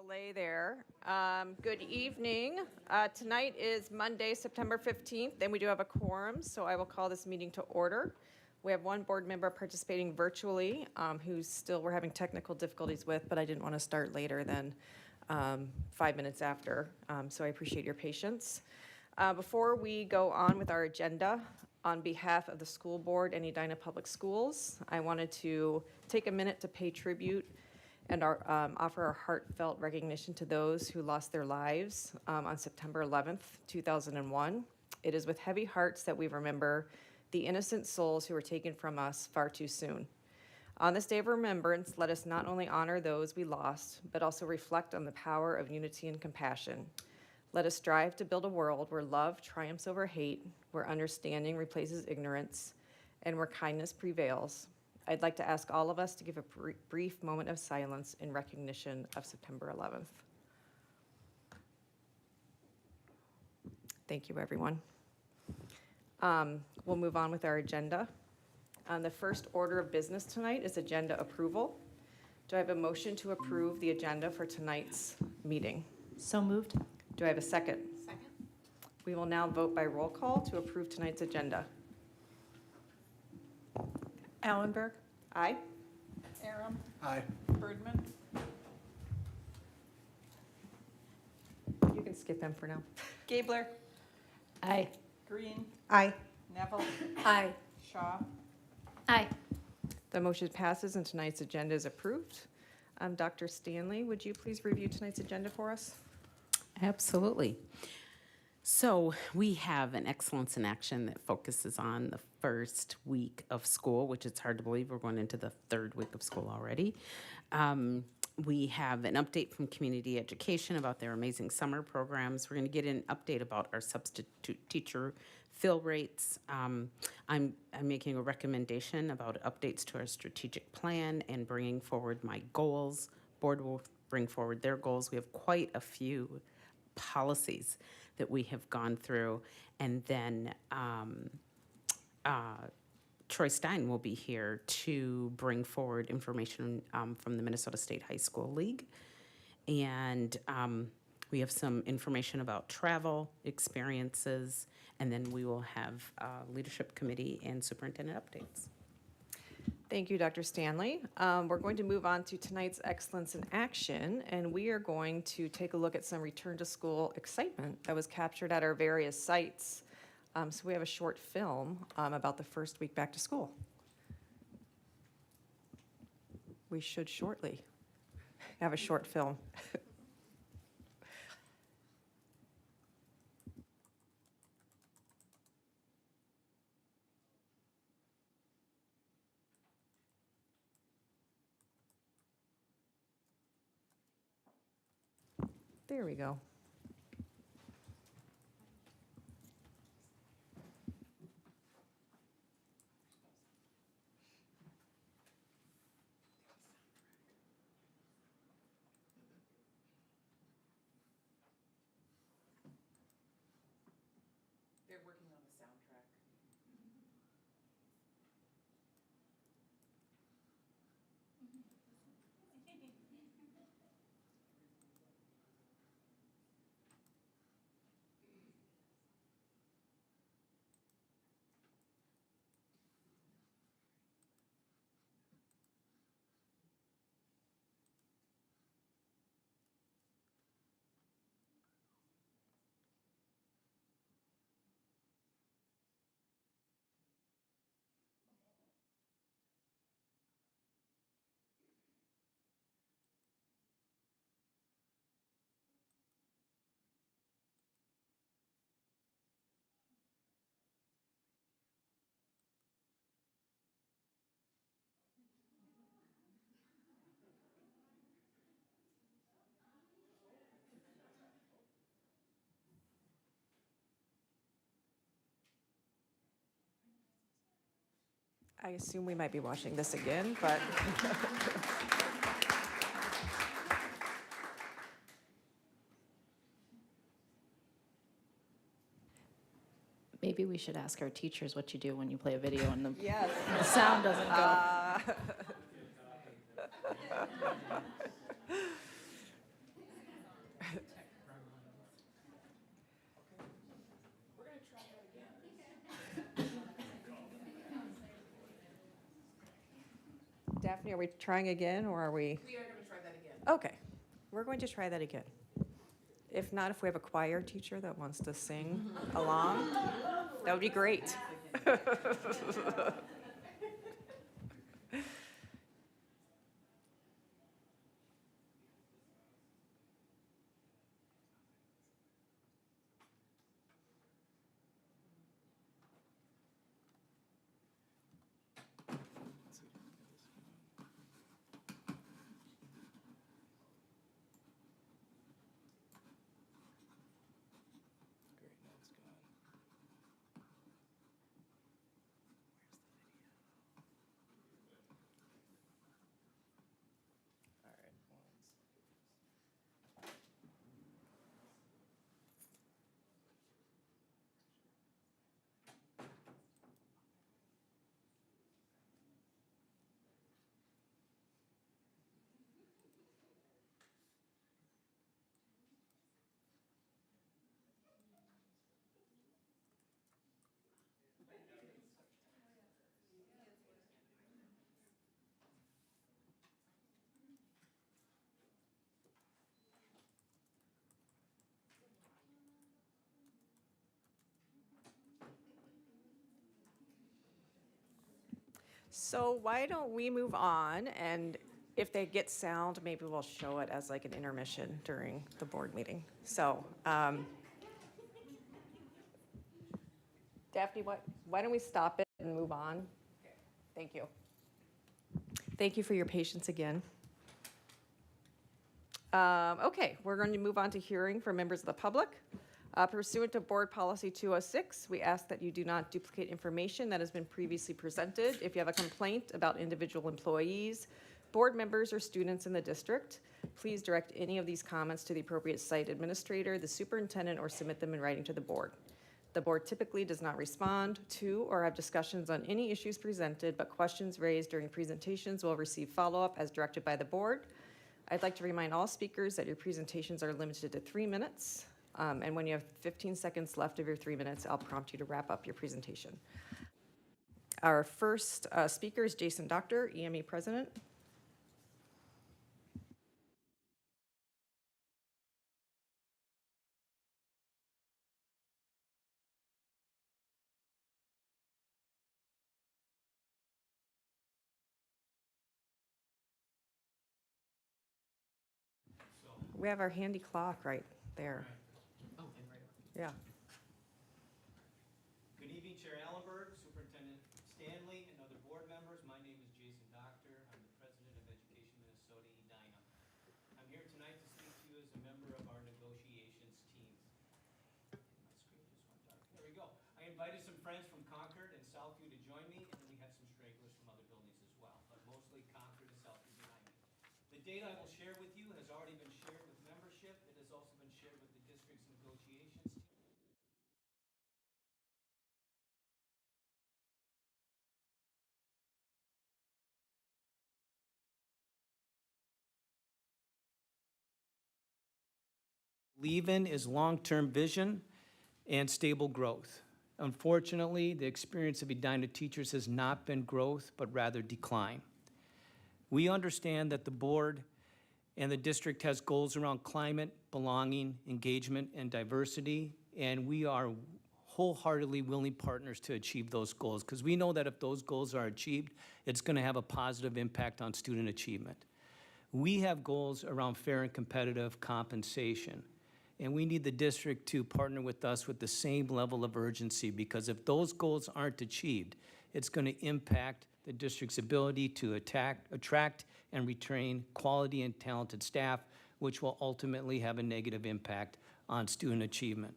delay there. Good evening. Tonight is Monday, September 15th, and we do have a quorum, so I will call this meeting to order. We have one board member participating virtually, we're having technical difficulties with, but I didn't want to start later than 5 minutes after, so I appreciate your patience. Before we go on with our agenda, on behalf of the school board and Edina Public Schools, I wanted to take a minute to pay tribute and offer our heartfelt recognition to those who lost their lives on September 11th, 2001. It is with heavy hearts that we remember the innocent souls who were taken from us far too soon. On this day of remembrance, let us not only honor those we lost, but also reflect on the power of unity and compassion. Let us strive to build a world where love triumphs over hate, where understanding replaces ignorance, and where kindness prevails. I'd like to ask all of us to give a brief moment of silence in recognition of September 11th. Thank you, everyone. We'll move on with our agenda. The first order of business tonight is agenda approval. Do I have a motion to approve the agenda for tonight's meeting? So moved. Do I have a second? Second. We will now vote by roll call to approve tonight's agenda. Allenberg, Aye? Aram, Aye. Birdman, You can skip him for now. Gabler, Aye. Green, Aye. Neville, Aye. Shaw. Aye. The motion passes and tonight's agenda is approved. Dr. Stanley, would you please review tonight's agenda for us? Absolutely. So we have an excellence in action that focuses on the first week of school, which it's hard to believe we're going into the third week of school already. We have an update from community education about their amazing summer programs. We're going to get an update about our substitute teacher fill rates. I'm making a recommendation about updates to our strategic plan and bringing forward my goals. Board will bring forward their goals. We have quite a few policies that we have gone through, and then Troy Stein will be here to bring forward information from the Minnesota State High School League, and we have some information about travel experiences, and then we will have leadership committee and superintendent updates. Thank you, Dr. Stanley. We're going to move on to tonight's Excellence in Action, and we are going to take a look at some return to school excitement that was captured at our various sites. So we have a short film about the first week back to school. We should shortly have a short film. There we go. They're working on the soundtrack. I assume we might be watching this again, but Maybe we should ask our teachers what you do when you play a video and the, yes. the sound doesn't go. Daphne, are we trying again, or are we? We are going to try that again. Okay, we're going to try that again. If not, if we have a choir teacher that wants to sing along, that would be great. Great, now it's gone. All right, So why don't we move on, and if they get sound, maybe we'll show it as like an intermission during the board meeting. So, Daphne, why don't we stop it and move on? Thank you. Thank you for your patience again. Okay, we're going to move on to hearing for members of the public. Pursuant to Board Policy 206, we ask that you do not duplicate information that has been previously presented. If you have a complaint about individual employees, board members, or students in the district, please direct any of these comments to the appropriate site administrator, the superintendent, or submit them in writing to the board. The board typically does not respond to or have discussions on any issues presented, but questions raised during presentations will receive follow-up as directed by the board. I'd like to remind all speakers that your presentations are limited to 3 minutes. And when you have 15 seconds left of your 3 minutes, I'll prompt you to wrap up your presentation. Our first speaker is Jason Doctor, EME President. We have our handy clock right there. Oh, and right over. Yeah. Good evening, Chair Allenberg, Superintendent Stanley, and other board members. My name is Jason Doctor. I'm the President of Education Minnesota, Edina. I'm here tonight to speak to you as a member of our negotiations team. My screen just went dark. There we go. I invited some friends from Concord and Southview to join me, and then we have some stragglers from other buildings as well, but mostly Concord and Southview behind me. The data I will share with you has already been shared with membership. It has also been shared with the district's negotiations team. Believe in is long-term vision and stable growth. Unfortunately, the experience of Edina teachers has not been growth, but rather decline. We understand that the board and the district has goals around climate, belonging, engagement, and diversity, and we are wholeheartedly willing partners to achieve those goals, because we know that if those goals are achieved, it's going to have a positive impact on student achievement. We have goals around fair and competitive compensation, and we need the district to partner with us with the same level of urgency, because if those goals aren't achieved, it's going to impact the district's ability to attract and retain quality and talented staff, which will ultimately have a negative impact on student achievement.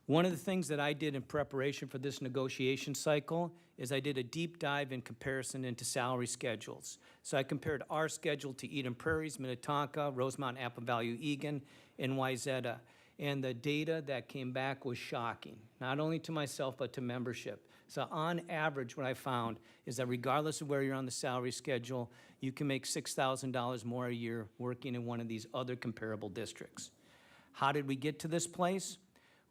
One of the things that I did in preparation for this negotiation cycle is I did a deep dive in comparison into salary schedules. So I compared our schedule to Eden Prairie's, Minnetonka, Rosemont, Apple Valley, Egan, and Wayzata. And the data that came back was shocking, not only to myself, but to membership. So on average, what I found is that regardless of where you're on the salary schedule, you can make $6,000 more a year working in one of these other comparable districts. How did we get to this place?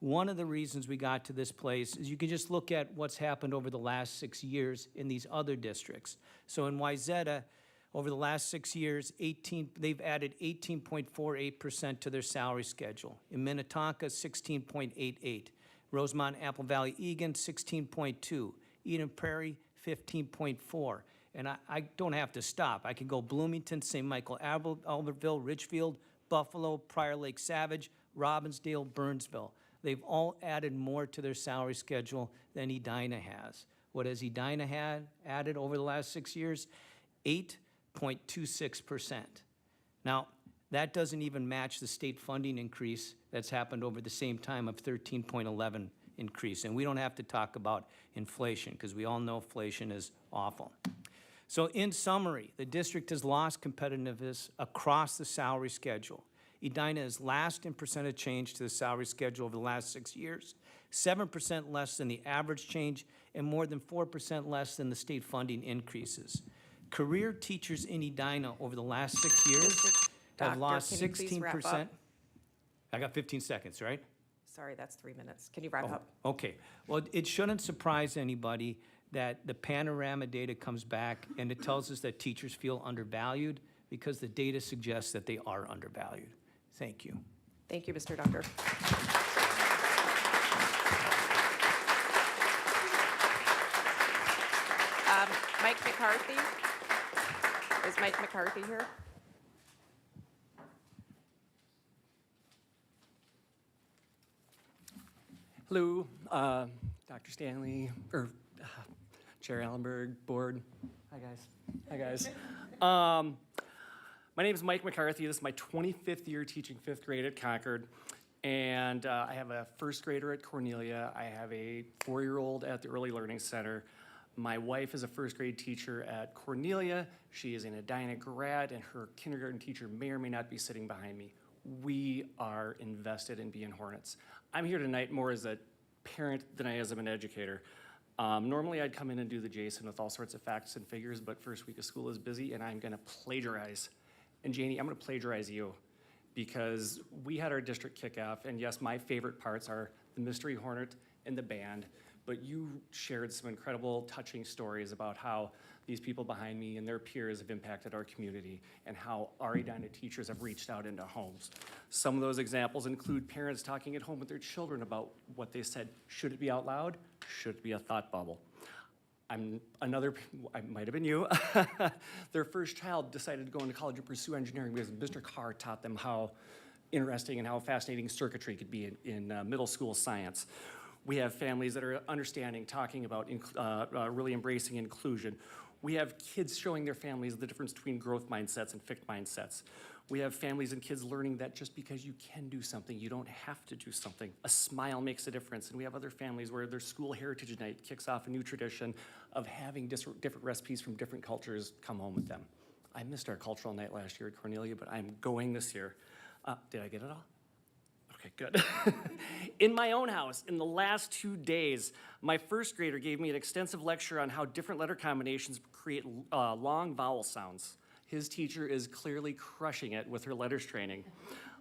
One of the reasons we got to this place is you can just look at what's happened over the last 6 years in these other districts. So in Wayzata, over the last 6 years, they've added 18.48% to their salary schedule. In Minnetonka, 16.88. Rosemont, Apple Valley, Egan, 16.2. Eden Prairie, 15.4. And I don't have to stop. I can go Bloomington, St. Michael, Albertville, Richfield, Buffalo, Prior Lake Savage, Robbinsdale, Burnsville. They've all added more to their salary schedule than Edina has. What has Edina added over the last 6 years? 8.26%. Now, that doesn't even match the state funding increase that's happened over the same time of 13.11 increase. And we don't have to talk about inflation because we all know inflation is awful. So in summary, the district has lost competitiveness across the salary schedule. Edina is last in percentage change to the salary schedule over the last 6 years, 7% less than the average change, and more than 4% less than the state funding increases. Career teachers in Edina over the last 6 years have Doctor, lost can you please wrap 16%. up? I got 15 seconds, right? Sorry, that's 3 minutes. Can you wrap up? Okay. Well, it shouldn't surprise anybody that the panorama data comes back and it tells us that teachers feel undervalued because the data suggests that they are undervalued. Thank you. Thank you, Mr. Doctor. Mike McCarthy? Is Mike McCarthy here? Hello, Dr. Stanley, or Chair Allenberg, board. Hi, guys. Hi, guys. My name is Mike McCarthy. This is my 25th year teaching 5th grade at Concord. And I have a 1st grader at Cornelia. I have a 4-year-old at the Early Learning Center. My wife is a 1st grade teacher at Cornelia. She is an Edina grad, and her kindergarten teacher may or may not be sitting behind me. We are invested in being Hornets. I'm here tonight more as a parent than I as an educator. Normally I'd come in and do the Jason with all sorts of facts and figures, but first week of school is busy and I'm gonna plagiarize. And Janie, I'm gonna plagiarize you because we had our district kickoff, and yes, my favorite parts are the Mystery Hornet and the band, but you shared some incredible, touching stories about how these people behind me and their peers have impacted our community and how our Edina teachers have reached out into homes. Some of those examples include parents talking at home with their children about what they said. Should it be out loud? Should it be a thought bubble? I might have been you. Their first child decided to go into college and pursue engineering because Mr. Carr taught them how interesting and how fascinating circuitry could be in middle school science. We have families that are understanding, talking about really embracing inclusion. We have kids showing their families the difference between growth mindsets and fixed mindsets. We have families and kids learning that just because you can do something, you don't have to do something. A smile makes a difference. And we have other families where their school heritage night kicks off a new tradition of having different recipes from different cultures come home with them. I missed our cultural night last year at Cornelia, but I'm going this year. Did I get it all? Okay, good. In my own house, in the last 2 days, my 1st grader gave me an extensive lecture on how different letter combinations create long vowel sounds. His teacher is clearly crushing it with her letters training.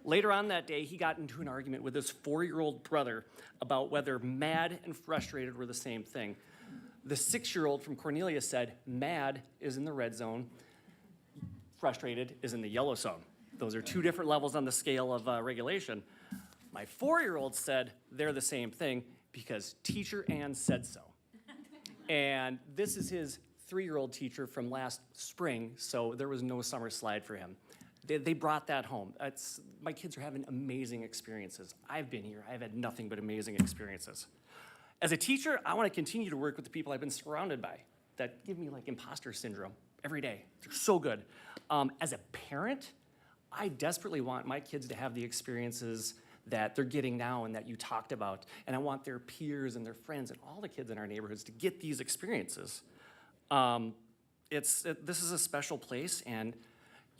Later on that day, he got into an argument with his 4-year-old brother about whether mad and frustrated were the same thing. The 6-year-old from Cornelia said, mad is in the red zone, frustrated is in the yellow zone. Those are 2 different levels on the scale of regulation. My 4-year-old said they're the same thing because teacher Ann said so. And this is his 3-year-old teacher from last spring, so there was no summer slide for him. They brought that home. My kids are having amazing experiences. I've been here. I've had nothing but amazing experiences. As a teacher, I want to continue to work with the people I've been surrounded by that give me like imposter syndrome every day. They're so good. As a parent, I desperately want my kids to have the experiences that they're getting now and that you talked about. And I want their peers and their friends and all the kids in our neighborhoods to get these experiences. This is a special place. And,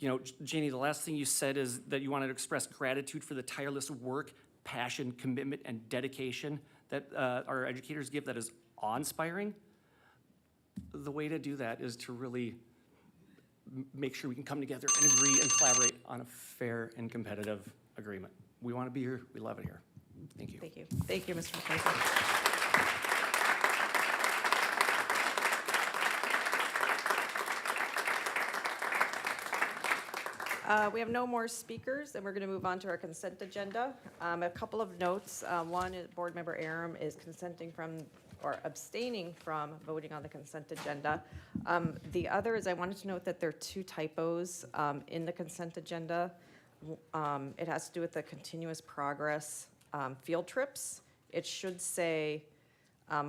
you know, Janie, the last thing you said is that you wanted to express gratitude for the tireless work, passion, commitment, and dedication that our educators give that is awe-inspiring. The way to do that is to really make sure we can come together and agree and collaborate on a fair and competitive agreement. We want to be here. We love it here. Thank you. Thank you. Thank you, Mr. McKenzie. We have no more speakers, and we're going to move on to our consent agenda. A couple of notes. One is Board Member Aram is consenting from, or abstaining from voting on the consent agenda. The other is I wanted to note that there are two typos in the consent agenda. It has to do with the continuous progress field trips. It should say,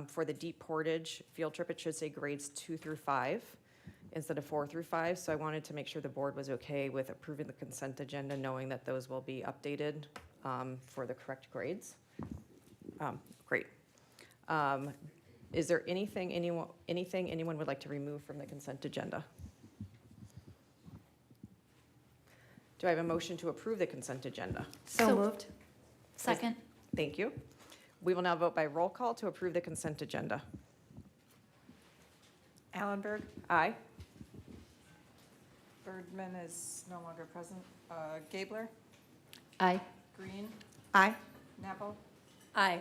for the Deep Portage field trip, it should say grades 2 through 5 instead of 4 through 5. So I wanted to make sure the board was okay with approving the consent agenda, knowing that those will be updated for the correct grades. Great. Is there anything anyone would like to remove from the consent agenda? Do I have a motion to approve the consent agenda? So moved. Second. Thank you. We will now vote by roll call to approve the consent agenda. Allenberg, Aye. Bergman is no longer present. Gabler, Aye. Green, Aye. Neville, Aye.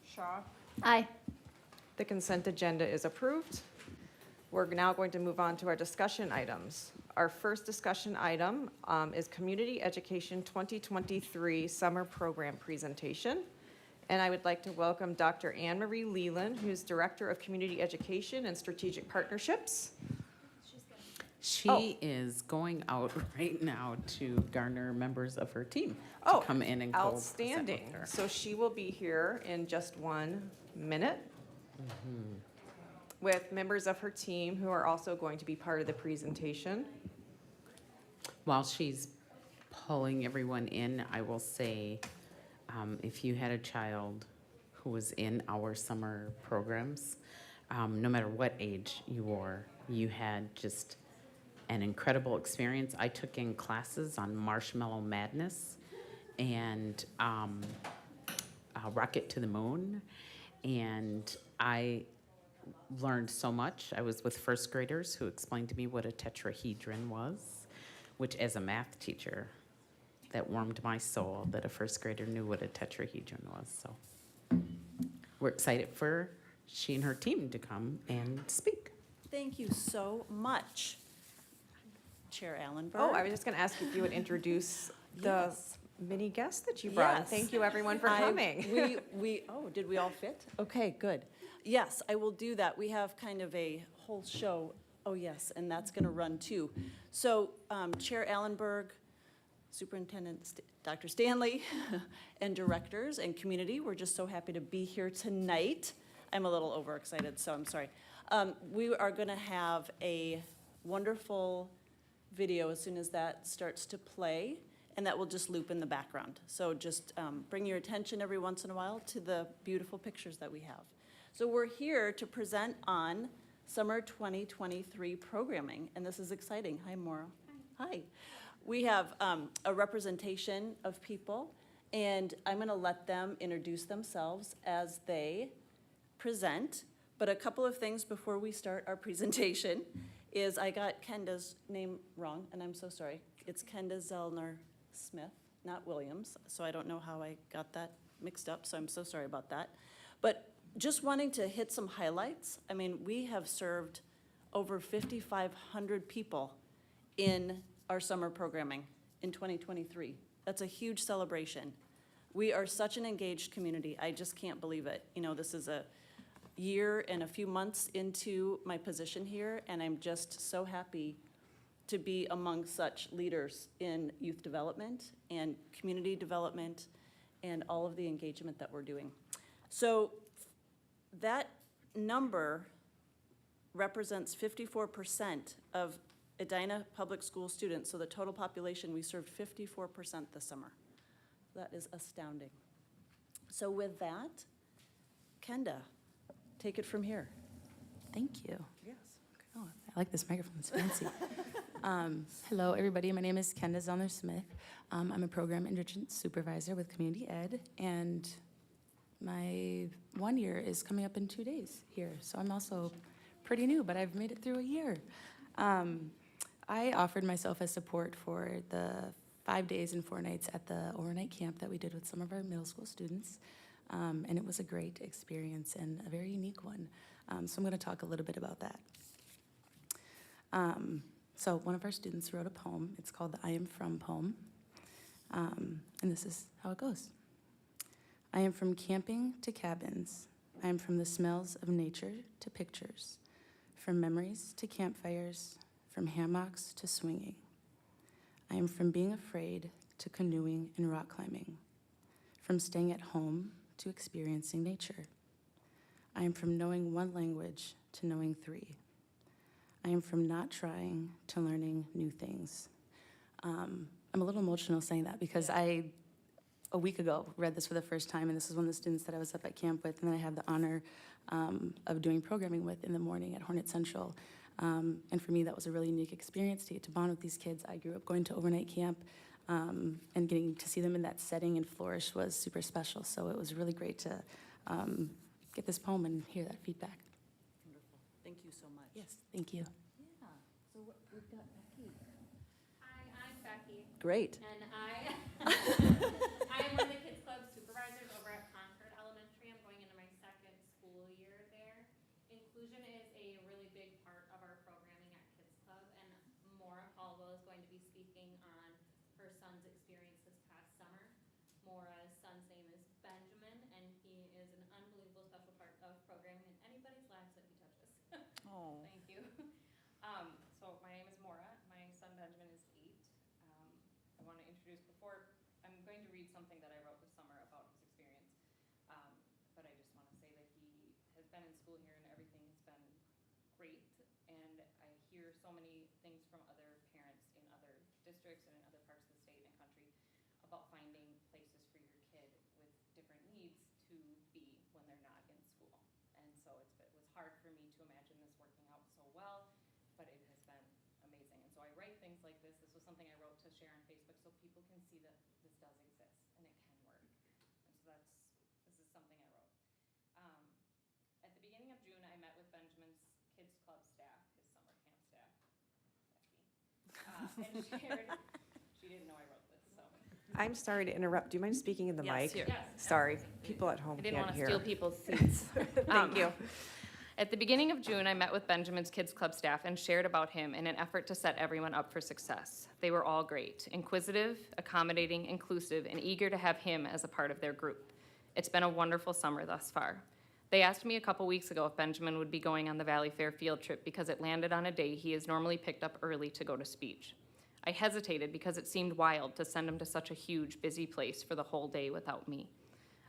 Shaw, Aye. The consent agenda is approved. We're now going to move on to our discussion items. Our first discussion item is Community Education 2023 Summer Program Presentation. And I would like to welcome Dr. Anne Marie Leland, who's Director of Community Education and Strategic Partnerships. She is going out right now to garner members of her team Oh, to come in and co-present with Outstanding. her. So she will be here in just 1 minute with members of her team who are also going to be part of the presentation. While she's pulling everyone in, I will say, if you had a child who was in our summer programs, no matter what age you were, you had just an incredible experience. I took in classes on Marshmallow Madness and Rocket to the Moon, and I learned so much. I was with first graders who explained to me what a tetrahedron was, which as a math teacher, that warmed my soul that a first grader knew what a tetrahedron was. So we're excited for she and her team to come and speak. Thank you so much, Chair Allenberg. Oh, I was just going to ask if you would introduce the Yes. many guests that you brought. Yes. Thank you, everyone, for I- coming. Did we all fit? Okay, good. Yes, I will do that. We have kind of a whole show. Oh, yes, and that's going to run too. So Chair Allenberg, Superintendent Dr. Stanley, and directors and community, we're just so happy to be here tonight. I'm a little overexcited, so I'm sorry. We are going to have a wonderful video as soon as that starts to play, and that will just loop in the background. So just bring your attention every once in a while to the beautiful pictures that we have. So we're here to present on Summer 2023 programming, and this is exciting. Hi, Maura. Hi. We have a representation of people, and I'm going to let them introduce themselves as they present. But a couple of things before we start our presentation is I got Kenda's name wrong, and I'm so sorry. It's Kenda Zellner Smith, not Williams, so I don't know how I got that mixed up, so I'm so sorry about that. But just wanting to hit some highlights. I mean, we have served over 5,500 people in our summer programming in 2023. That's a huge celebration. We are such an engaged community. I just can't believe it. You know, this is a year and a few months into my position here, and I'm just so happy to be among such leaders in youth development and community development and all of the engagement that we're doing. So that number represents 54% of Edina Public School students. So the total population, we served 54% this summer. That is astounding. So with that, Kenda, take it from here. Thank you. Yes. Oh, I like this microphone, it's fancy. Hello, everybody. My name is Kenda Zellner Smith. I'm a program enrichment supervisor with Community Ed, and my 1 year is coming up in 2 days here. So I'm also pretty new, but I've made it through a year. I offered myself as support for the 5 days and 4 nights at the overnight camp that we did with some of our middle school students. And it was a great experience and a very unique one. So I'm going to talk a little bit about that. So one of our students wrote a poem. It's called the I Am From poem. And this is how it goes. I am from camping to cabins. I am from the smells of nature to pictures, from memories to campfires, from hammocks to swinging. I am from being afraid to canoeing and rock climbing, from staying at home to experiencing nature. I am from knowing one language to knowing 3. I am from not trying to learning new things. I'm a little emotional saying that because I, a week ago, read this for the first time, and this is one of the students that I was up at camp with, and then I have the honor of doing programming with in the morning at Hornet Central. And for me, that was a really unique experience to get to bond with these kids. I grew up going to overnight camp, and getting to see them in that setting and flourish was super special. So it was really great to get this poem and hear that feedback. Wonderful. Thank you so much. Yes, thank you. Yeah. So we've got Becky. Hi, I'm Becky, Great. and I am one of the Kids Club supervisors over at Concord Elementary. I'm going into my 2nd school year there. Inclusion is a really big part of our programming at Kids Club, and Maura Caldwell is going to be speaking on her son's experience this past summer. Maura's son's name is Benjamin, and he is an unbelievable special part of programming in anybody's lives that he touches. Oh. Thank you. So my name is Maura. My son Benjamin is 8. I want to introduce I'm going to read something that I wrote this summer about his experience. But I just want to say that he has been in school here and everything has been great. And I hear so many things from other parents in other districts and in other parts of the state and country about finding places for your kid with different needs to be when they're not in school. And so it was hard for me to imagine this working out so well, but it has been amazing. And so I write things like this. This was something I wrote to share on Facebook so people can see that this does exist and it can work. And so this is something I wrote. At the beginning of June, I met with Benjamin's Kids Club staff, his summer camp staff, Becky, and shared, she didn't know I wrote this, so. I'm sorry to interrupt. Do you mind speaking in the Yes, mic? here. Yes, Sorry, people at home I can't didn't want to hear. steal people's seats. Thank you. At the beginning of June, I met with Benjamin's Kids Club staff and shared about him in an effort to set everyone up for success. They were all great, inquisitive, accommodating, inclusive, and eager to have him as a part of their group. It's been a wonderful summer thus far. They asked me a couple weeks ago if Benjamin would be going on the Valley Fair field trip because it landed on a day he is normally picked up early to go to speech. I hesitated because it seemed wild to send him to such a huge, busy place for the whole day without me.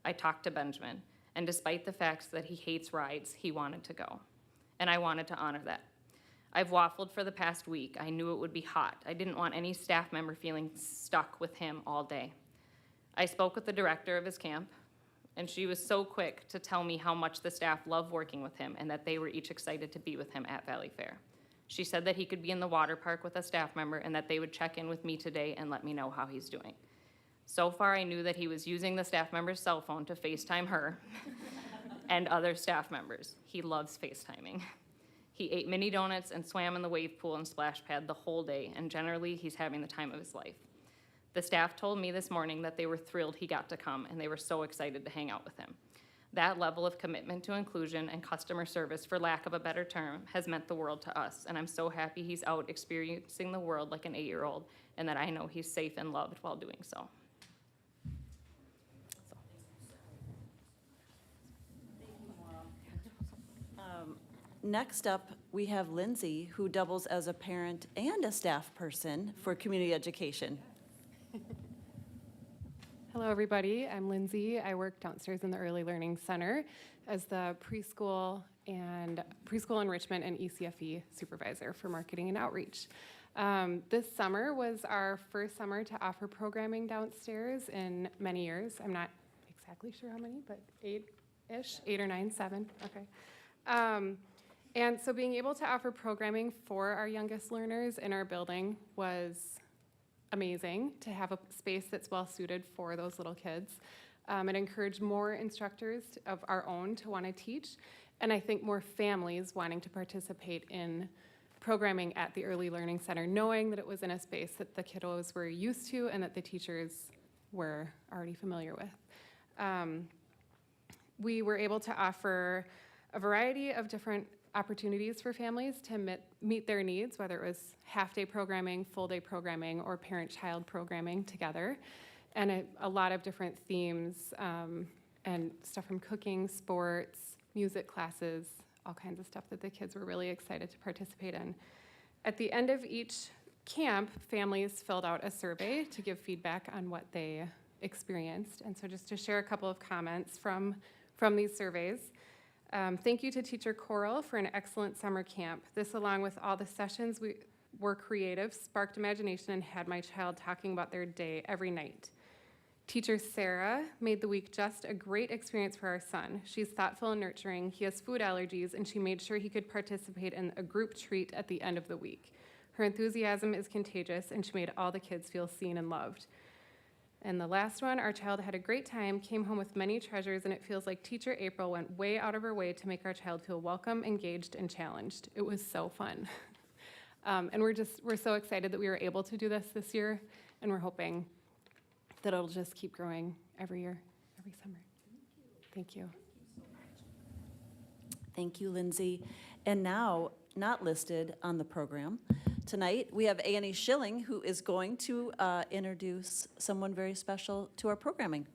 I talked to Benjamin, and despite the fact that he hates rides, he wanted to go. And I wanted to honor that. I've waffled for the past week. I knew it would be hot. I didn't want any staff member feeling stuck with him all day. I spoke with the director of his camp, and she was so quick to tell me how much the staff loved working with him and that they were each excited to be with him at Valley Fair. She said that he could be in the water park with a staff member and that they would check in with me today and let me know how he's doing. So far, I knew that he was using the staff member's cell phone to FaceTime her and other staff members. He loves FaceTiming. He ate mini donuts and swam in the wave pool and splash pad the whole day, and generally, he's having the time of his life. The staff told me this morning that they were thrilled he got to come, and they were so excited to hang out with him. That level of commitment to inclusion and customer service, for lack of a better term, has meant the world to us, and I'm so happy he's out experiencing the world like an 8-year-old, and that I know he's safe and loved while doing so. Next up, we have Lindsay, who doubles as a parent and a staff person for community education. Hello, everybody. I'm Lindsay. I work downstairs in the Early Learning Center as the preschool enrichment and ECFE supervisor for marketing and outreach. This summer was our first summer to offer programming downstairs in many years. I'm not exactly sure how many, but 8-ish, 8 or 9, 7, okay. And so being able to offer programming for our youngest learners in our building was amazing, to have a space that's well suited for those little kids. It encouraged more instructors of our own to want to teach, and I think more families wanting to participate in programming at the Early Learning Center, knowing that it was in a space that the kiddos were used to and that the teachers were already familiar with. We were able to offer a variety of different opportunities for families to meet their needs, whether it was half-day programming, full-day programming, or parent-child programming together, and a lot of different themes and stuff from cooking, sports, music classes, all kinds of stuff that the kids were really excited to participate in. At the end of each camp, families filled out a survey to give feedback on what they experienced. And so just to share a couple of comments from these surveys. Thank you to Teacher Coral for an excellent summer camp. This, along with all the sessions were creative, sparked imagination, and had my child talking about their day every night. Teacher Sarah made the week just a great experience for our son. She's thoughtful and nurturing. He has food allergies, and she made sure he could participate in a group treat at the end of the week. Her enthusiasm is contagious, and she made all the kids feel seen and loved. And the last one, our child had a great time, came home with many treasures, and it feels like Teacher April went way out of her way to make our child feel welcome, engaged, and challenged. It was so fun. And we're so excited that we were able to do this year, and we're hoping that it'll just keep growing every year, every summer. Thank you. Thank you, Lindsay. And now, not listed on the program tonight, we have Annie Schilling, who is going to introduce someone very special to our programming.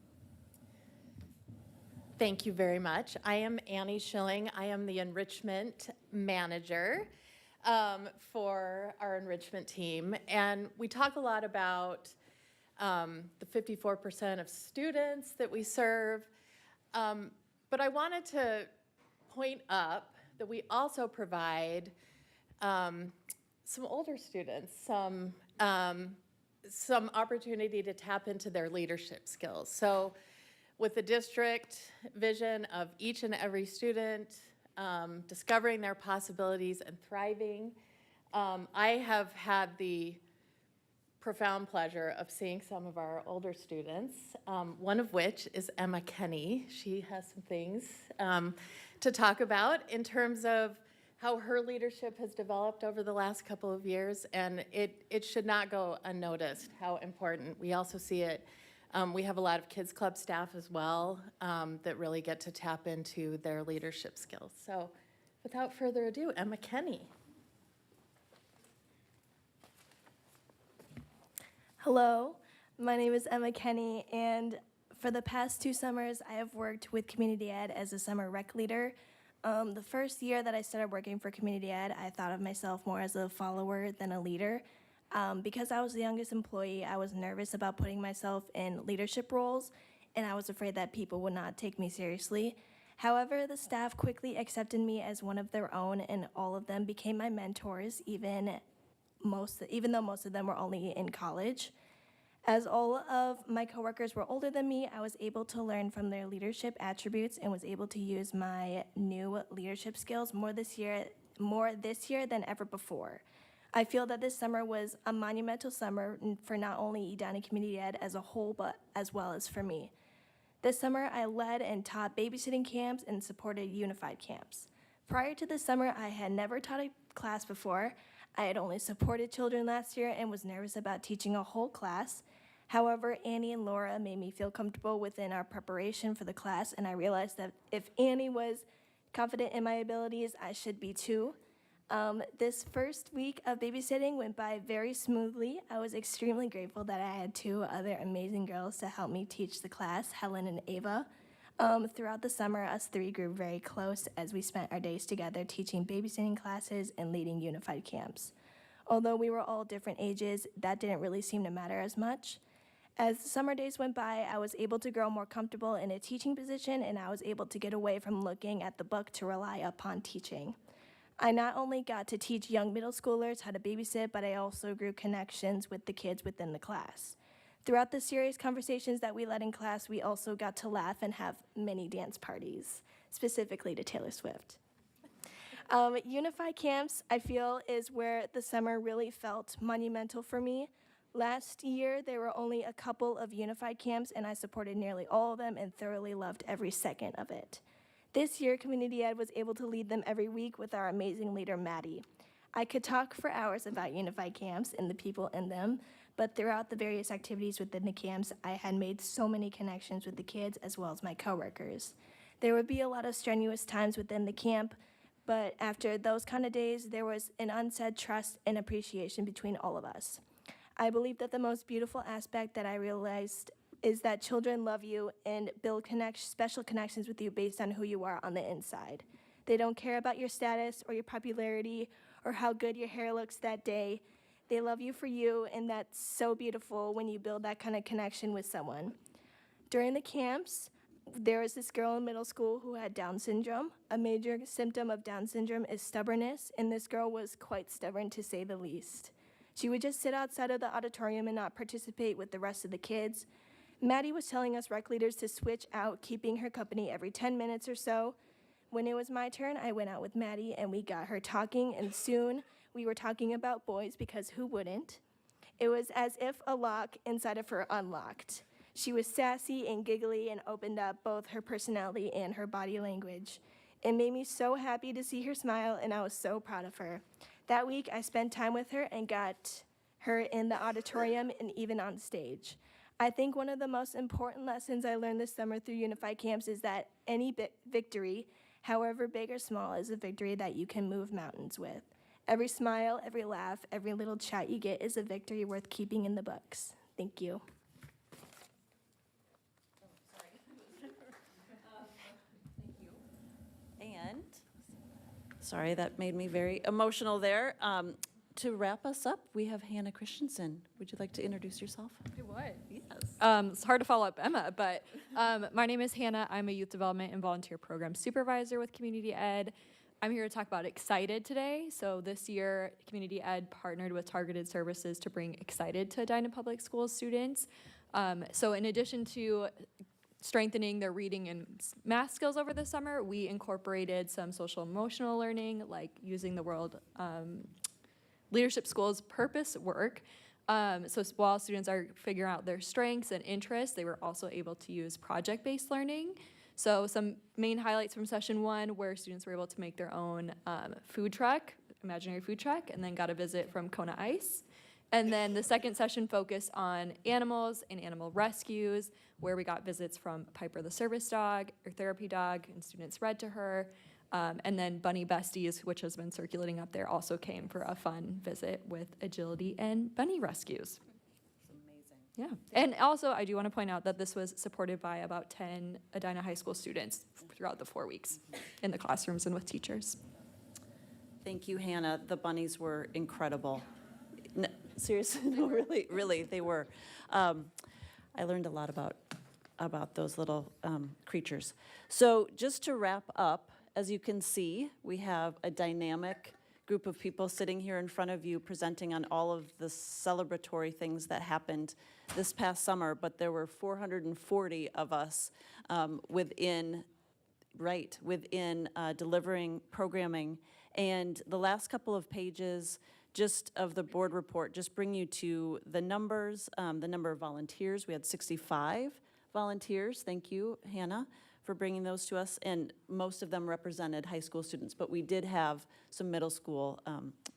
Thank you very much. I am Annie Schilling. I am the enrichment manager for our enrichment team. And we talk a lot about the 54% of students that we serve. But I wanted to point up that we also provide some older students, some opportunity to tap into their leadership skills. So with the district vision of each and every student discovering their possibilities and thriving, I have had the profound pleasure of seeing some of our older students, one of which is Emma Kenny. She has some things to talk about in terms of how her leadership has developed over the last couple of years, and it should not go unnoticed how important. We also see it, we have a lot of Kids Club staff as well that really get to tap into their leadership skills. So without further ado, Emma Kenny. Hello, my name is Emma Kenny, and for the past 2 summers, I have worked with Community Ed as a summer rec leader. The first year that I started working for Community Ed, I thought of myself more as a follower than a leader. Because I was the youngest employee, I was nervous about putting myself in leadership roles, and I was afraid that people would not take me seriously. However, the staff quickly accepted me as one of their own, and all of them became my mentors, even though most of them were only in college. As all of my coworkers were older than me, I was able to learn from their leadership attributes and was able to use my new leadership skills more this year than ever before. I feel that this summer was a monumental summer for not only Edina Community Ed as a whole, but as well as for me. This summer, I led and taught babysitting camps and supported unified camps. Prior to this summer, I had never taught a class before. I had only supported children last year and was nervous about teaching a whole class. However, Annie and Laura made me feel comfortable within our preparation for the class, and I realized that if Annie was confident in my abilities, I should be too. This first week of babysitting went by very smoothly. I was extremely grateful that I had 2 other amazing girls to help me teach the class, Helen and Ava. Throughout the summer, us 3 grew very close as we spent our days together teaching babysitting classes and leading unified camps. Although we were all different ages, that didn't really seem to matter as much. As the summer days went by, I was able to grow more comfortable in a teaching position, and I was able to get away from looking at the book to rely upon teaching. I not only got to teach young middle schoolers how to babysit, but I also grew connections with the kids within the class. Throughout the serious conversations that we led in class, we also got to laugh and have many dance parties, specifically to Taylor Swift. Unified camps, I feel, is where the summer really felt monumental for me. Last year, there were only a couple of unified camps, and I supported nearly all of them and thoroughly loved every second of it. This year, Community Ed was able to lead them every week with our amazing leader, Maddie. I could talk for hours about Unified camps and the people in them, but throughout the various activities within the camps, I had made so many connections with the kids as well as my coworkers. There would be a lot of strenuous times within the camp, but after those kind of days, there was an unsaid trust and appreciation between all of us. I believe that the most beautiful aspect that I realized is that children love you and build special connections with you based on who you are on the inside. They don't care about your status or your popularity or how good your hair looks that day. They love you for you, and that's so beautiful when you build that kind of connection with someone. During the camps, there was this girl in middle school who had Down syndrome. A major symptom of Down syndrome is stubbornness, and this girl was quite stubborn to say the least. She would just sit outside of the auditorium and not participate with the rest of the kids. Maddie was telling us rec leaders to switch out, keeping her company every 10 minutes or so. When it was my turn, I went out with Maddie and we got her talking, and soon we were talking about boys because who wouldn't? It was as if a lock inside of her unlocked. She was sassy and giggly and opened up both her personality and her body language. It made me so happy to see her smile, and I was so proud of her. That week, I spent time with her and got her in the auditorium and even on stage. I think one of the most important lessons I learned this summer through Unified Camps is that any victory, however big or small, is a victory that you can move mountains with. Every smile, every laugh, every little chat you get is a victory worth keeping in the books. Thank you. And, sorry, that made me very emotional there. To wrap us up, we have Hannah Christensen. Would you like to introduce yourself? I would. Yes. It's hard to follow up Emma, but my name is Hannah. I'm a youth development and volunteer program supervisor with Community Ed. I'm here to talk about Excited today. So this year, Community Ed partnered with Targeted Services to bring Excited to Edina Public Schools students. So in addition to strengthening their reading and math skills over the summer, we incorporated some social emotional learning, like using the World Leadership School's purpose work. So while students are figuring out their strengths and interests, they were also able to use project-based learning. So some main highlights from session one, where students were able to make their own food truck, imaginary food truck, and then got a visit from Kona Ice. And then the second session focused on animals and animal rescues, where we got visits from Piper the service dog, or therapy dog, and students read to her. And then Bunny Besties, which has been circulating up there, also came for a fun visit with agility and bunny rescues. Yeah, and also I do want to point out that this was supported by about 10 Edina High School students throughout the 4 weeks in the classrooms and with teachers. Thank you, Hannah. The bunnies were incredible. No, seriously, no, really, they were. I learned a lot about those little creatures. So just to wrap up, as you can see, we have a dynamic group of people sitting here in front of you presenting on all of the celebratory things that happened this past summer, but there were 440 of us within delivering programming. And the last couple of pages just of the board report just bring you to the numbers, the number of volunteers. We had 65 volunteers. Thank you, Hannah, for bringing those to us, and most of them represented high school students, but we did have some middle school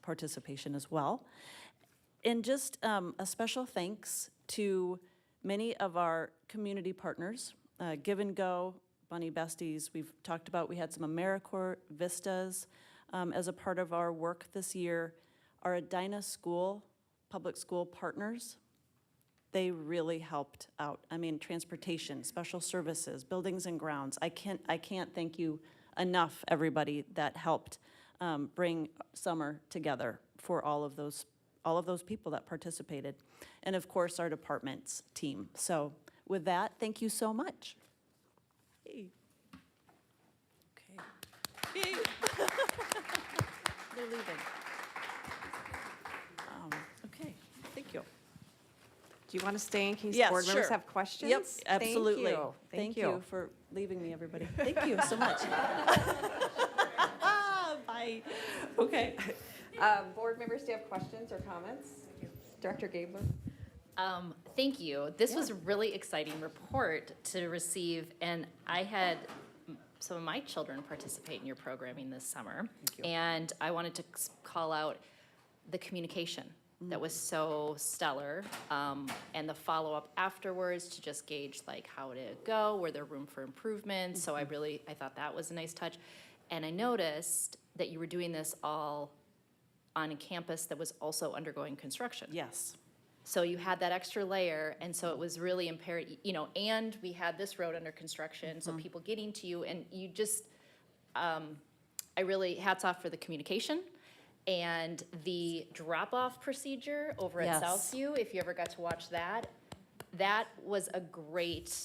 participation as well. And just a special thanks to many of our community partners, Give and Go, Bunny Besties. We've talked about, we had some AmeriCorps Vistas as a part of our work this year. Our Edina public school partners, they really helped out. I mean, transportation, special services, buildings and grounds. I can't thank you enough, everybody that helped bring summer together for all of those people that participated. And of course, our department's team. So with that, thank you so much. Hey. Okay. Hey. They're leaving. Okay, thank you. Do you want to stay in case Yes, board members sure. have questions? Yep, absolutely. Thank you. Thank you for leaving me, everybody. Thank you so much. Bye. Okay. Board members, do you have questions or comments? Director Gabler? Thank you. This was a really exciting report to receive, and I had some of my children participate in your programming this summer. And I wanted to call out the communication that was so stellar, and the follow-up afterwards to just gauge like how did it go, were there room for improvement? So I thought that was a nice touch. And I noticed that you were doing this all on a campus that was also undergoing construction. Yes. So you had that extra layer, and so it was really imperative, and we had this road under construction, so people getting to you, and you just, I really, hats off for the communication and the drop-off procedure over at Yes. Southview, if you ever got to watch that. That was a great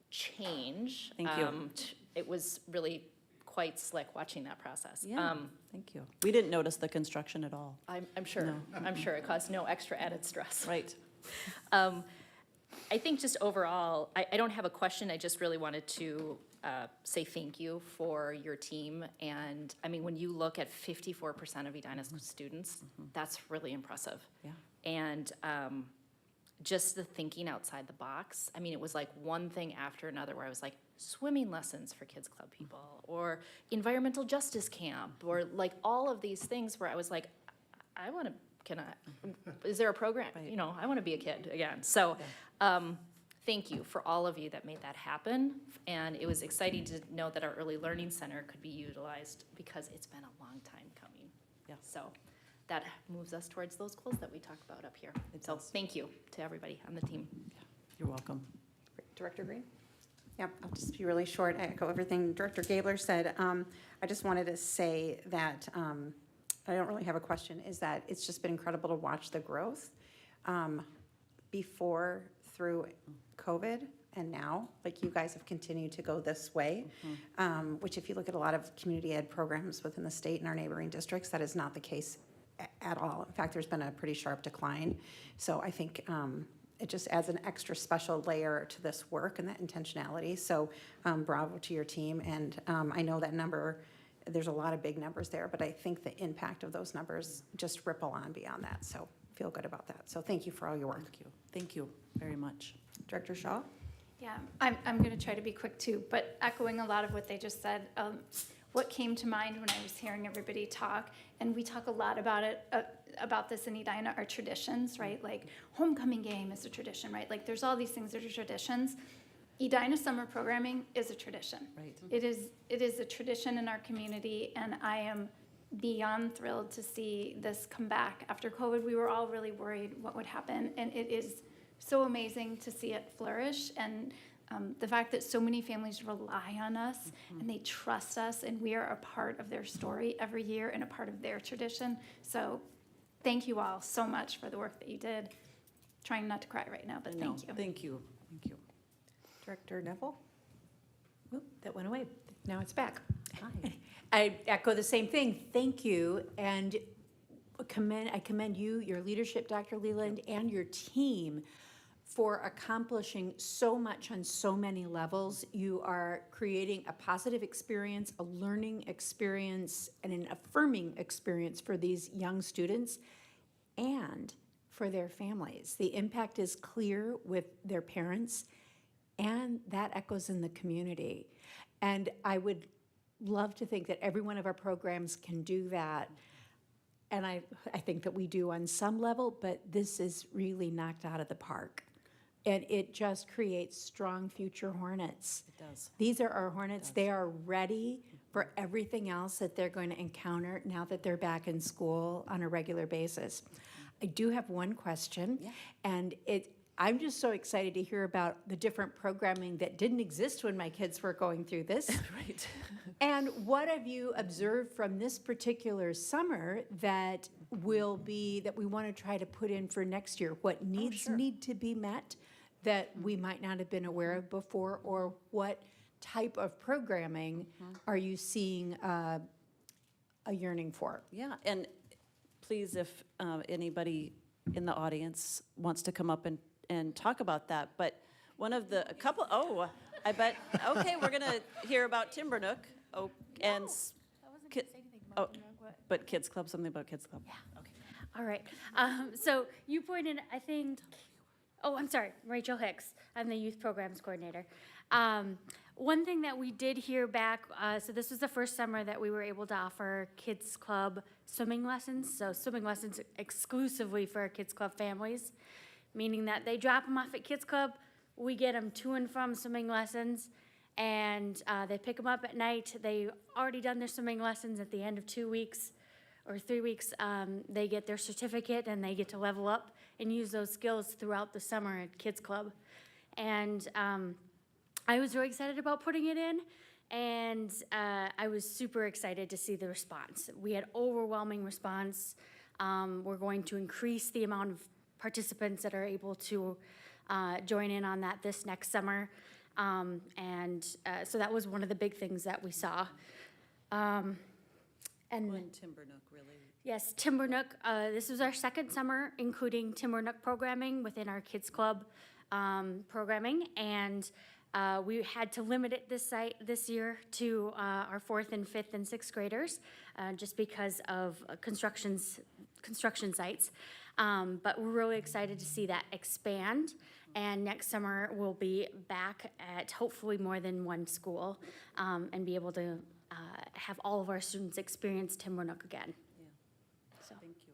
change. Thank you. It was really quite slick watching that process. Yeah, thank you. We didn't notice the construction at all. I'm sure, I'm sure it caused no extra added stress. Right. I think just overall, I don't have a question, I just really wanted to say thank you for your team. And, I mean, when you look at 54% of Edina's students, that's really impressive. Yeah. And just the thinking outside the box, I mean, it was like one thing after another where I was like, swimming lessons for Kids Club people, or environmental justice camp, or like all of these things where I was like, I want to, is there a program? Right. I want to be a kid again. So thank you for all of you that made that happen. And it was exciting to know that our early learning center could be utilized because it's been a long time coming. Yeah. So that moves us towards those goals that we talk about up here. So thank you to everybody on the team. You're welcome. Director Green? Yep, I'll just be really short. I echo everything Director Gabler said. I just wanted to say that I don't really have a question, is that it's just been incredible to watch the growth before, through COVID, and now. Like, you guys have continued to go this way, which if you look at a lot of community ed programs within the state and our neighboring districts, that is not the case at all. In fact, there's been a pretty sharp decline. So I think it just adds an extra special layer to this work and that intentionality. So bravo to your team. And I know that number, there's a lot of big numbers there, but I think the impact of those numbers just ripple on beyond that. So feel good about that. So thank you for all your work. Thank you. Thank you very much. Director Shaw? Yeah, I'm going to try to be quick too, but echoing a lot of what they just said, what came to mind when I was hearing everybody talk, and we talk a lot about it, about this in Edina, are traditions, right? Like homecoming game is a tradition, right? Like there's all these things that are traditions. Edina summer programming is a tradition. Right. It is a tradition in our community, and I am beyond thrilled to see this come back. After COVID, we were all really worried what would happen, and it is so amazing to see it flourish. And the fact that so many families rely on us and they trust us, and we are a part of their story every year and a part of their tradition. So thank you all so much for the work that you did. Trying not to cry right now, but thank you. Thank you. Thank you. Director Neville? Oop, that went away. Now it's back. Hi. I echo the same thing. Thank you. And I commend you, your leadership, Dr. Leland, and your team for accomplishing so much on so many levels. You are creating a positive experience, a learning experience, and an affirming experience for these young students and for their families. The impact is clear with their parents, and that echoes in the community. And I would love to think that every one of our programs can do that. And I think that we do on some level, but this is really knocked out of the park. And it just creates strong future Hornets. It does. These are our Hornets. They are ready for everything else that they're going to encounter now that they're back in school on a regular basis. I do have one question, and I'm just so excited to hear about the different programming that didn't exist when my kids were going through this. Right. And what have you observed from this particular summer that we want to try to put in for next year? What needs need to be met that we might not have been aware of before, or what type of programming are you seeing a yearning for? Yeah, and please, if anybody in the audience wants to come up and talk about that, but I bet, okay, we're gonna hear about Timbernook. Oh, and I wasn't Ki- going to say anything about what. but Kids Club, something about Kids Club. Yeah. Okay. All right. So you pointed, I think, I'm sorry, Rachel Hicks. I'm the youth programs coordinator. One thing that we did hear back, so this was the first summer that we were able to offer Kids Club swimming lessons. So swimming lessons exclusively for our Kids Club families, meaning that they drop them off at Kids Club, we get them to and from swimming lessons, and they pick them up at night. They've already done their swimming lessons. At the end of 2 weeks or 3 weeks, they get their certificate and they get to level up and use those skills throughout the summer at Kids Club. And I was really excited about putting it in, and I was super excited to see the response. We had overwhelming response. We're going to increase the amount of participants that are able to join in on that this next summer. So that was one of the big things that we saw. And Timber Nook, really. yes, Timber Nook. This was our second summer including Timber Nook programming within our Kids Club programming, and we had to limit it this year to our 4th and 5th and 6th graders, just because of construction sites. But we're really excited to see that expand. And next summer we'll be back at hopefully more than one school, and be able to have all of our students experience Timber Nook again. So. Thank you.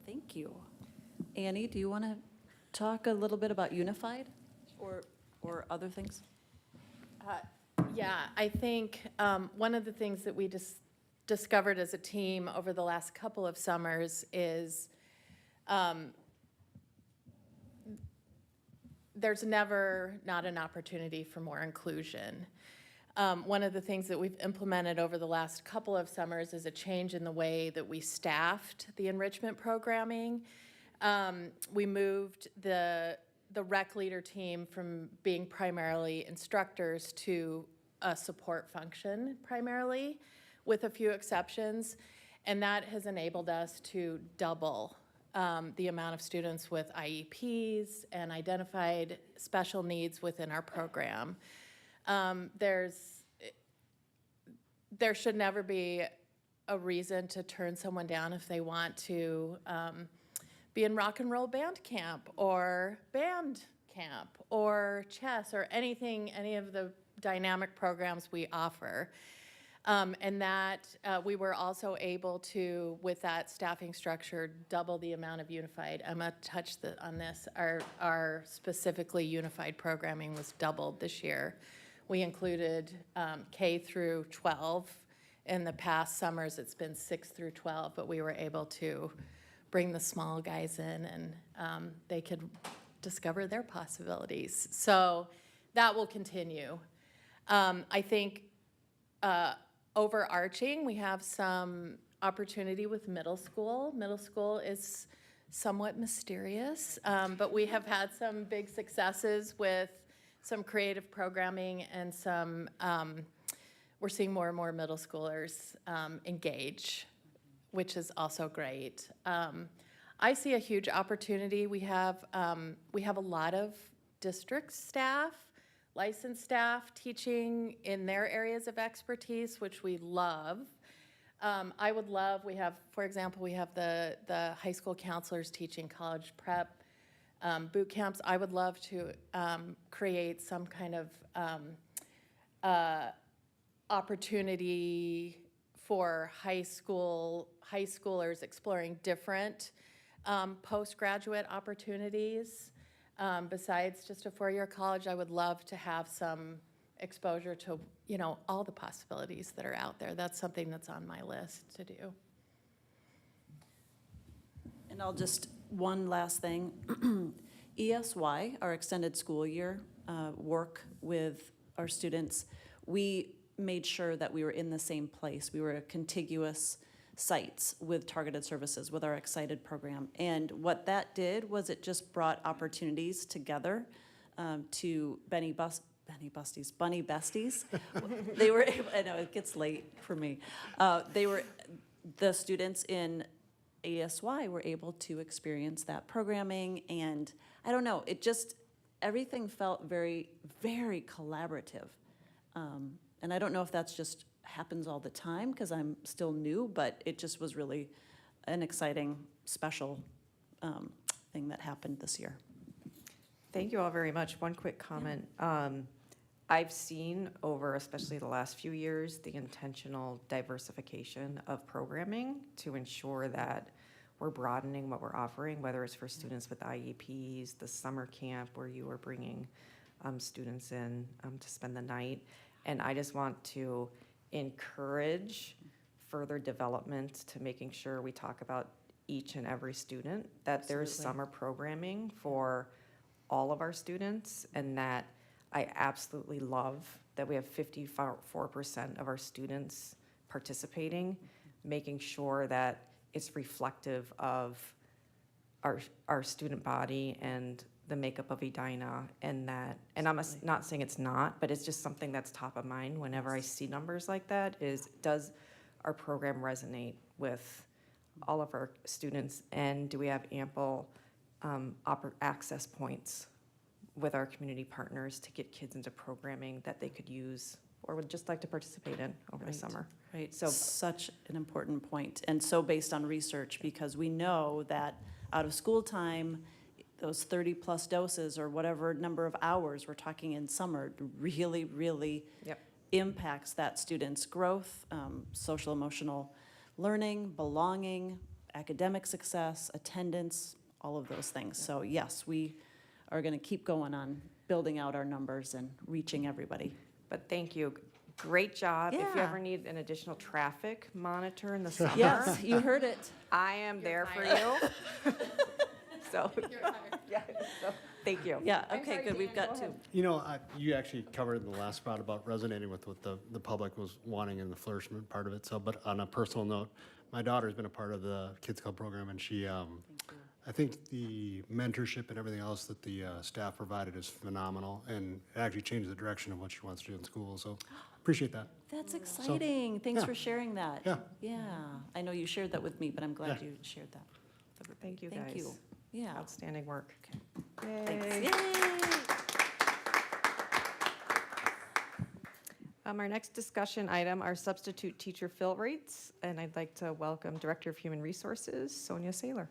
Thank you. Annie, do you want to talk a little bit about Unified or other things? Yeah, I think one of the things that we discovered as a team over the last couple of summers is there's never not an opportunity for more inclusion. One of the things that we've implemented over the last couple of summers is a change in the way that we staffed the enrichment programming. We moved the rec leader team from being primarily instructors to a support function primarily, with a few exceptions. And that has enabled us to double the amount of students with IEPs and identified special needs within our program. There should never be a reason to turn someone down if they want to be in rock and roll band camp or band camp or chess or anything, any of the dynamic programs we offer. And that we were also able to, with that staffing structure, double the amount of unified. Emma touched on this. Our specifically unified programming was doubled this year. We included K through 12. In the past summers, it's been 6 through 12, but we were able to bring the small guys in, and they could discover their possibilities. So that will continue. I think overarching, we have some opportunity with middle school. Middle school is somewhat mysterious, but we have had some big successes with some creative programming and some, we're seeing more and more middle schoolers engage, which is also great. I see a huge opportunity. We have a lot of district staff, licensed staff teaching in their areas of expertise, which we love. I would love, for example, we have the high school counselors teaching college prep boot camps. I would love to create some kind of opportunity for high schoolers exploring different postgraduate opportunities. Besides just a 4-year college, I would love to have some exposure to, all the possibilities that are out there. That's something that's on my list to do. And I'll just, one last thing. ESY, our extended school year work with our students, we made sure that we were in the same place. We were contiguous sites with targeted services with our Excited program. And what that did was it just brought opportunities together to Bunny Besties. They were able, I know it gets late for me. The students in ASY were able to experience that programming, and I don't know, everything felt very, very collaborative. And I don't know if that's just happens all the time because I'm still new, but it just was really an exciting, special thing that happened this year. Thank you all very much. One quick comment. I've seen over, especially the last few years, the intentional diversification of programming to ensure that we're broadening what we're offering, whether it's for students with IEPs, the summer camp where you are bringing students in to spend the night. And I just want to encourage further development to making sure we talk about each and every student, that there's Absolutely. summer programming for all of our students, and that I absolutely love that we have 54% of our students participating, making sure that it's reflective of our student body and the makeup of Edina, and that, and I'm not saying it's not, but it's just something that's top of mind whenever I see numbers like that, is does our program resonate with all of our students, and do we have ample access points with our community partners to get kids into programming that they could use or would just like to participate in over the Right. summer. Right, So- such an important point, and so based on research, because we know that out of school time, those 30-plus doses or whatever number of hours we're talking in summer really, really Yep. impacts that student's growth, social emotional learning, belonging, academic success, attendance, all of those things. So yes, we are going to keep going on building out our numbers and reaching everybody. But thank you. Great job. If you Yeah. ever need an additional traffic monitor in the summer. Yes, you heard it. I am there for you. So, yeah, so, thank you. Yeah, okay, good, we've got two. You know, you actually covered in the last spot about resonating with what the public was wanting in the flourishment part of it. So, but on a personal note, my daughter's been a part of the Kids Club program, and she, I think the mentorship and everything else that the staff provided is phenomenal, and it actually changed the direction of what she wants to do in school. So, appreciate that. That's exciting. Thanks yeah. for sharing that. Yeah. Yeah, I know you shared that with me, but I'm glad Yeah. you shared that. Thank you, guys. Thank you. Yeah. Outstanding work. Thanks. Yay. Yay! Our next discussion item are substitute teacher fill rates, and I'd like to welcome Director of Human Resources, Sonia Saylor.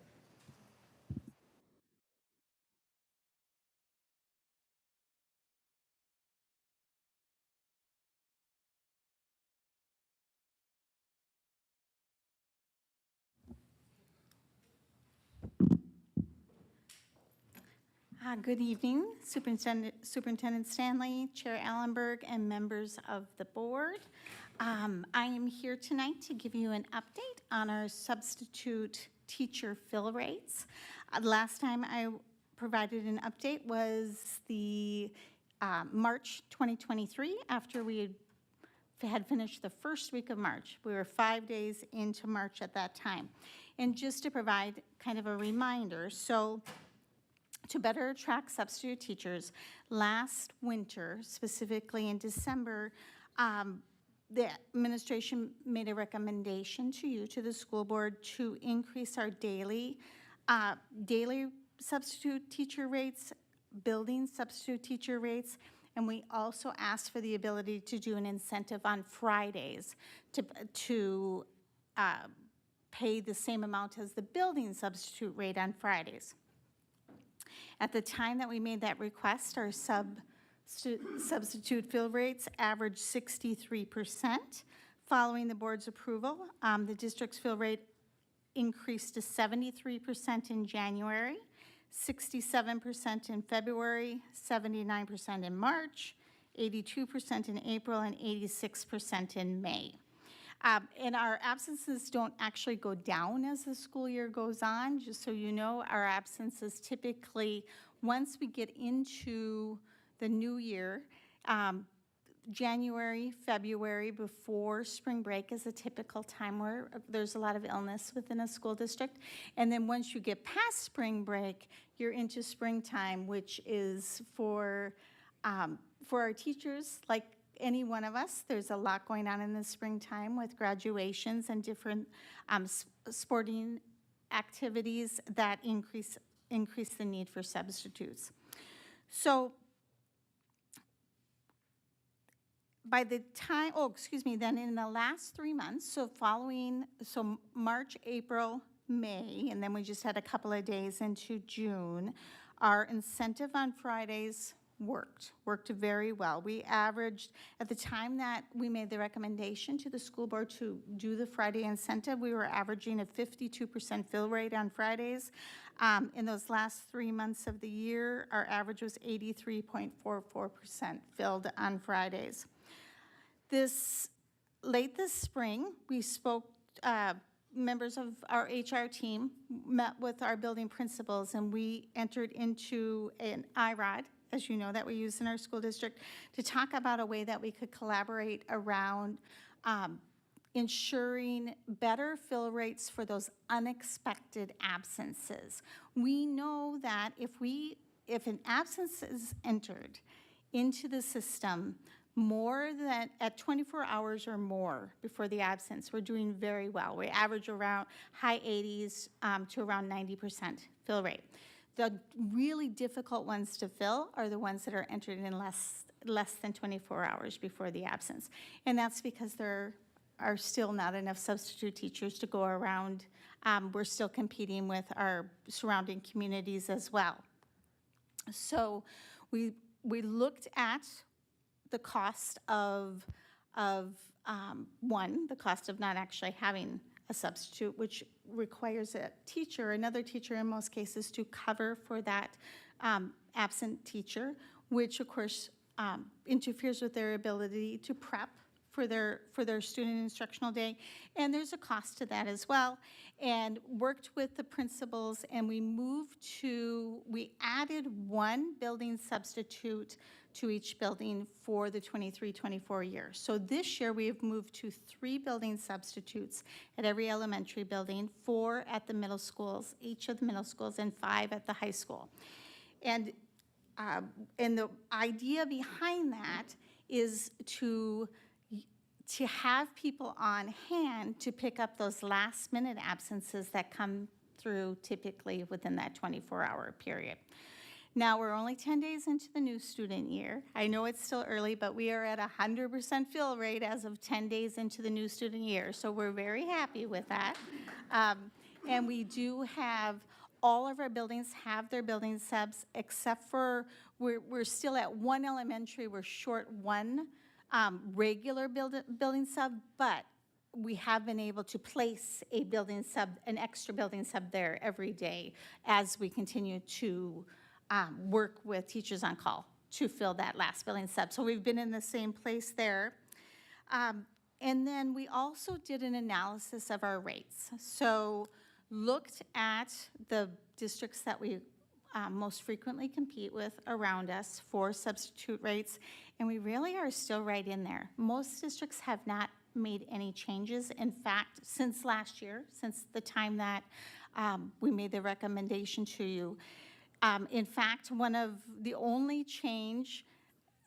Good evening, Superintendent Stanley, Chair Allenberg, and members of the board. I am here tonight to give you an update on our substitute teacher fill rates. Last time I provided an update was the March 2023, after we had finished the first week of March. We were 5 days into March at that time. And just to provide kind of a reminder, so to better attract substitute teachers, last winter, specifically in December, the administration made a recommendation to you, to the school board, to increase our daily substitute teacher rates, building substitute teacher rates, and we also asked for the ability to do an incentive on Fridays to pay the same amount as the building substitute rate on Fridays. At the time that we made that request, our substitute fill rates averaged 63%. Following the board's approval, the district's fill rate increased to 73% in January, 67% in February, 79% in March, 82% in April, and 86% in May. And our absences don't actually go down as the school year goes on. Just so you know, our absences typically, once we get into the new year, January, February, before spring break is a typical time where there's a lot of illness within a school district. And then once you get past spring break, you're into springtime, which is for our teachers, like any one of us, there's a lot going on in the springtime with graduations and different sporting activities that increase the need for substitutes. So by the time, then in the last 3 months, so March, April, May, and then we just had a couple of days into June, our incentive on Fridays worked very well. We averaged, at the time that we made the recommendation to the school board to do the Friday incentive, we were averaging a 52% fill rate on Fridays. In those last 3 months of the year, our average was 83.44% filled on Fridays. Late this spring, we spoke, members of our HR team met with our building principals, and we entered into an IROD, as you know, that we use in our school district, to talk about a way that we could collaborate around ensuring better fill rates for those unexpected absences. We know that if an absence is entered into the system more than at 24 hours or more before the absence, we're doing very well. We average around high 80s to around 90% fill rate. The really difficult ones to fill are the ones that are entered in less than 24 hours before the absence. And that's because there are still not enough substitute teachers to go around. We're still competing with our surrounding communities as well. So we looked at the cost of one, the cost of not actually having a substitute, which requires a teacher, another teacher in most cases, to cover for that absent teacher, which of course interferes with their ability to prep for their student instructional day. And there's a cost to that as well. And worked with the principals, and we added one building substitute to each building for the 23-24 year. So this year we have moved to 3 building substitutes at every elementary building, 4 at the middle schools, each of the middle schools, and 5 at the high school. And the idea behind that is to have people on hand to pick up those last minute absences that come through typically within that 24-hour period. Now, we're only 10 days into the new student year. I know it's still early, but we are at 100% fill rate as of 10 days into the new student year, so we're very happy with that. And we do have, all of our buildings have their building subs, except for, we're still at one elementary, we're short one regular building sub, but we have been able to place a building sub, an extra building sub there every day as we continue to work with teachers on call to fill that last building sub. So we've been in the same place there. And then we also did an analysis of our rates. So looked at the districts that we most frequently compete with around us for substitute rates, and we really are still right in there. Most districts have not made any changes. In fact, since last year, since the time that we made the recommendation to you, in fact, one of the only change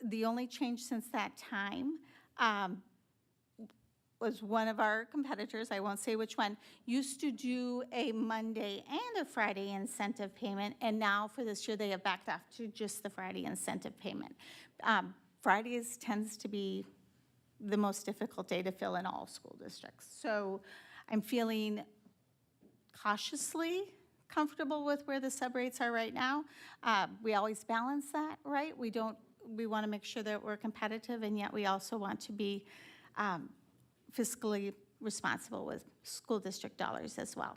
since that time was one of our competitors, I won't say which one, used to do a Monday and a Friday incentive payment, and now for this year they have backed off to just the Friday incentive payment. Fridays tends to be the most difficult day to fill in all school districts. So I'm feeling cautiously comfortable with where the sub rates are right now. We always balance that, right? We want to make sure that we're competitive, and yet we also want to be fiscally responsible with school district dollars as well.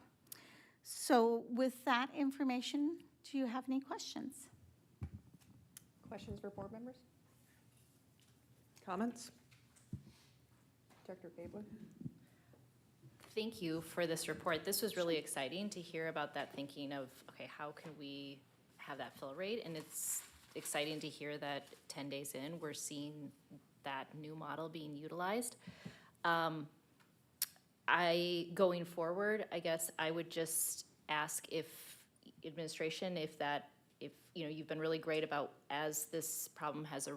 So with that information, do you have any questions? Questions for board members? Comments? Dr. Gabler? Thank you for this report. This was really exciting to hear about that thinking of, okay, how can we have that fill rate? And it's exciting to hear that 10 days in, we're seeing that new model being utilized. Going forward, I guess I would just ask if administration, if you've been really great about, as this problem has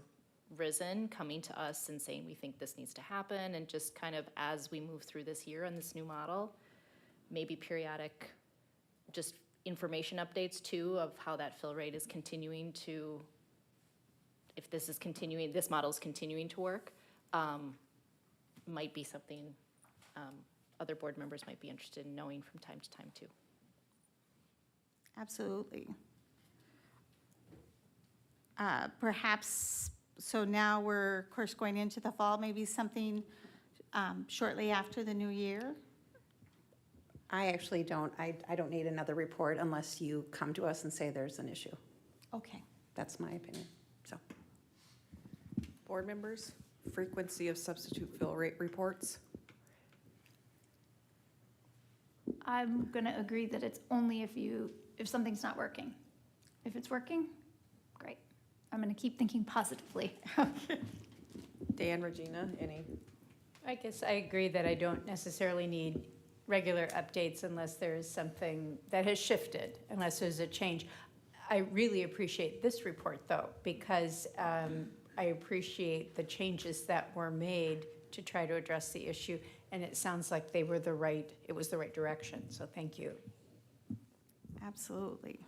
arisen, coming to us and saying we think this needs to happen, and just kind of as we move through this year on this new model, maybe periodic just information updates too of how that fill rate is continuing to, if this is continuing, this model is continuing to work, might be something other board members might be interested in knowing from time to time too. perhaps, so now we're, of course, going into the fall, maybe something shortly after the new year? I actually don't, I don't need another report unless you come to us and say there's an issue. Okay. That's my opinion, so. Board members, frequency of substitute fill rate reports. I'm gonna agree that it's only if something's not working. If it's working, great. I'm gonna keep thinking positively. Dan, Regina, any? I guess I agree that I don't necessarily need regular updates unless there is something that has shifted, unless there's a change. I really appreciate this report, though, because I appreciate the changes that were made to try to address the issue, and it sounds like it was the right direction, so thank you. Absolutely.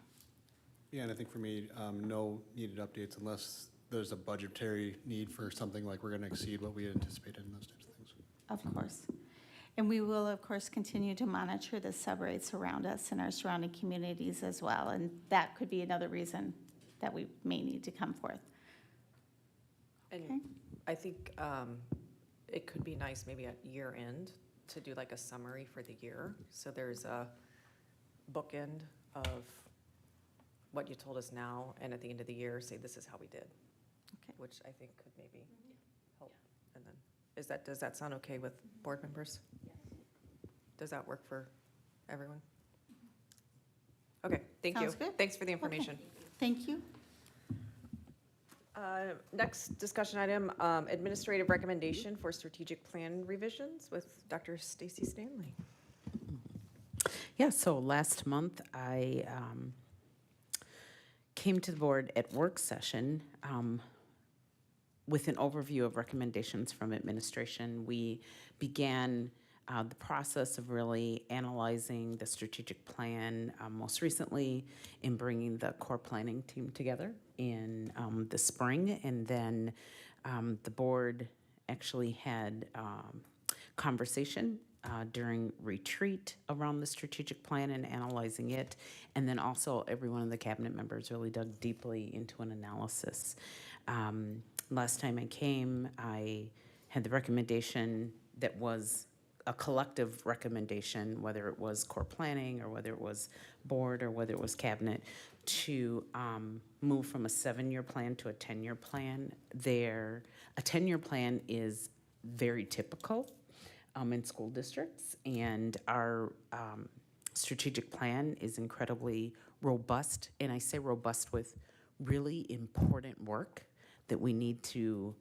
Yeah, and I think for me, no needed updates unless there's a budgetary need for something like we're going to exceed what we anticipated and those types of things. Of course. And we will, of course, continue to monitor the subrates around us and our surrounding communities as well. And that could be another reason that we may need to come forth. And Okay. I think it could be nice maybe at year end to do like a summary for the year. So there's a bookend of what you told us now, and at the end of the year, say this is how we did. Okay. Which I think could maybe help. And then, does that sound okay with board members? Yes. Does that work for everyone? Okay, thank you. Sounds good. Thanks for the information. Okay. Thank you. Next discussion item, administrative recommendation for strategic plan revisions with Dr. Stacy Stanley. Yeah, so last month I came to the board at work session with an overview of recommendations from administration. We began the process of really analyzing the strategic plan most recently in bringing the core planning team together in the spring. And then the board actually had conversation during retreat around the strategic plan and analyzing it. And then also every one of the cabinet members really dug deeply into an analysis. Last time I came, I had the recommendation that was a collective recommendation, whether it was core planning or whether it was board or whether it was cabinet, to move from a 7-year plan to a 10-year plan. A 10-year plan is very typical in school districts, and our strategic plan is incredibly robust, and I say robust with really important work that we need to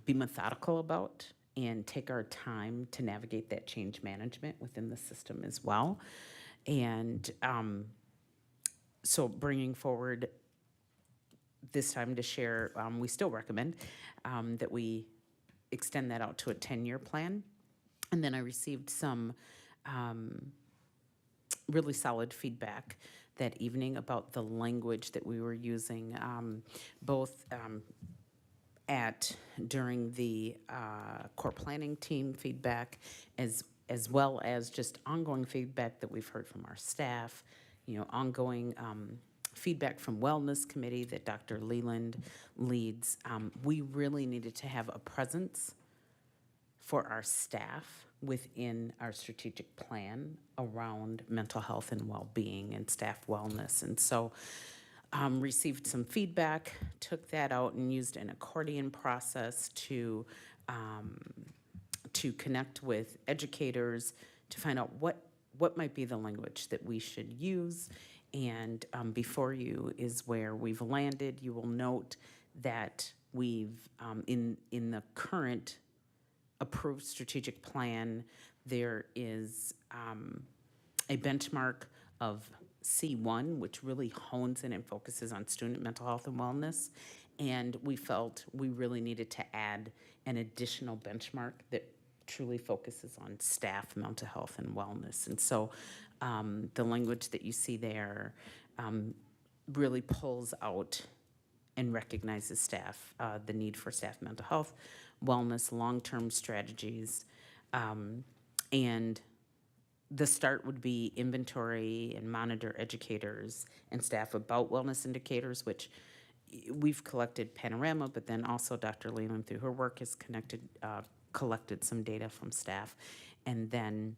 be methodical about and take our time to navigate that change management within the system as well. And so bringing forward this time to share, we still recommend that we extend that out to a 10-year plan. And then I received some really solid feedback that evening about the language that we were using, both during the core planning team feedback, as well as just ongoing feedback that we've heard from our staff, ongoing feedback from Wellness Committee that Dr. Leland leads. We really needed to have a presence for our staff within our strategic plan around mental health and well-being and staff wellness. And so received some feedback, took that out and used an accordion process to connect with educators to find out what might be the language that we should use. And before you is where we've landed. You will note that we've, in the current approved strategic plan, there is a benchmark of C1, which really hones in and focuses on student mental health and wellness. And we felt we really needed to add an additional benchmark that truly focuses on staff mental health and wellness. And so the language that you see there really pulls out and recognizes staff, the need for staff mental health, wellness, long-term strategies, and the start would be inventory and monitor educators and staff about wellness indicators, which we've collected panorama, but then also Dr. Leland, through her work, has collected some data from staff. And then,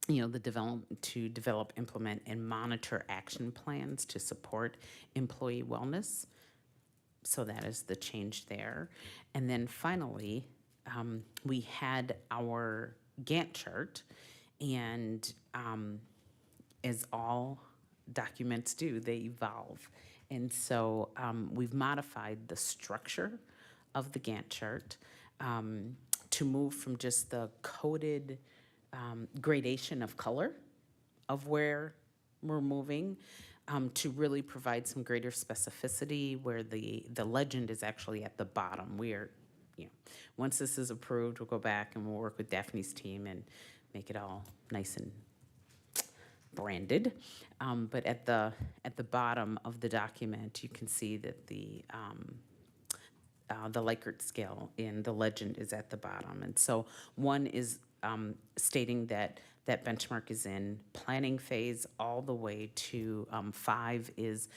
to develop, implement, and monitor action plans to support employee wellness. So that is the change there. And then finally, we had our Gantt chart, and as all documents do, they evolve. And so we've modified the structure of the Gantt chart to move from just the coded gradation of color of where we're moving to really provide some greater specificity where the legend is actually at the bottom. Once this is approved, we'll go back and we'll work with Daphne's team and make it all nice and branded. But at the bottom of the document, you can see that the Likert scale in the legend is at the bottom. And so 1 is stating that that benchmark is in planning phase all the way to 5 is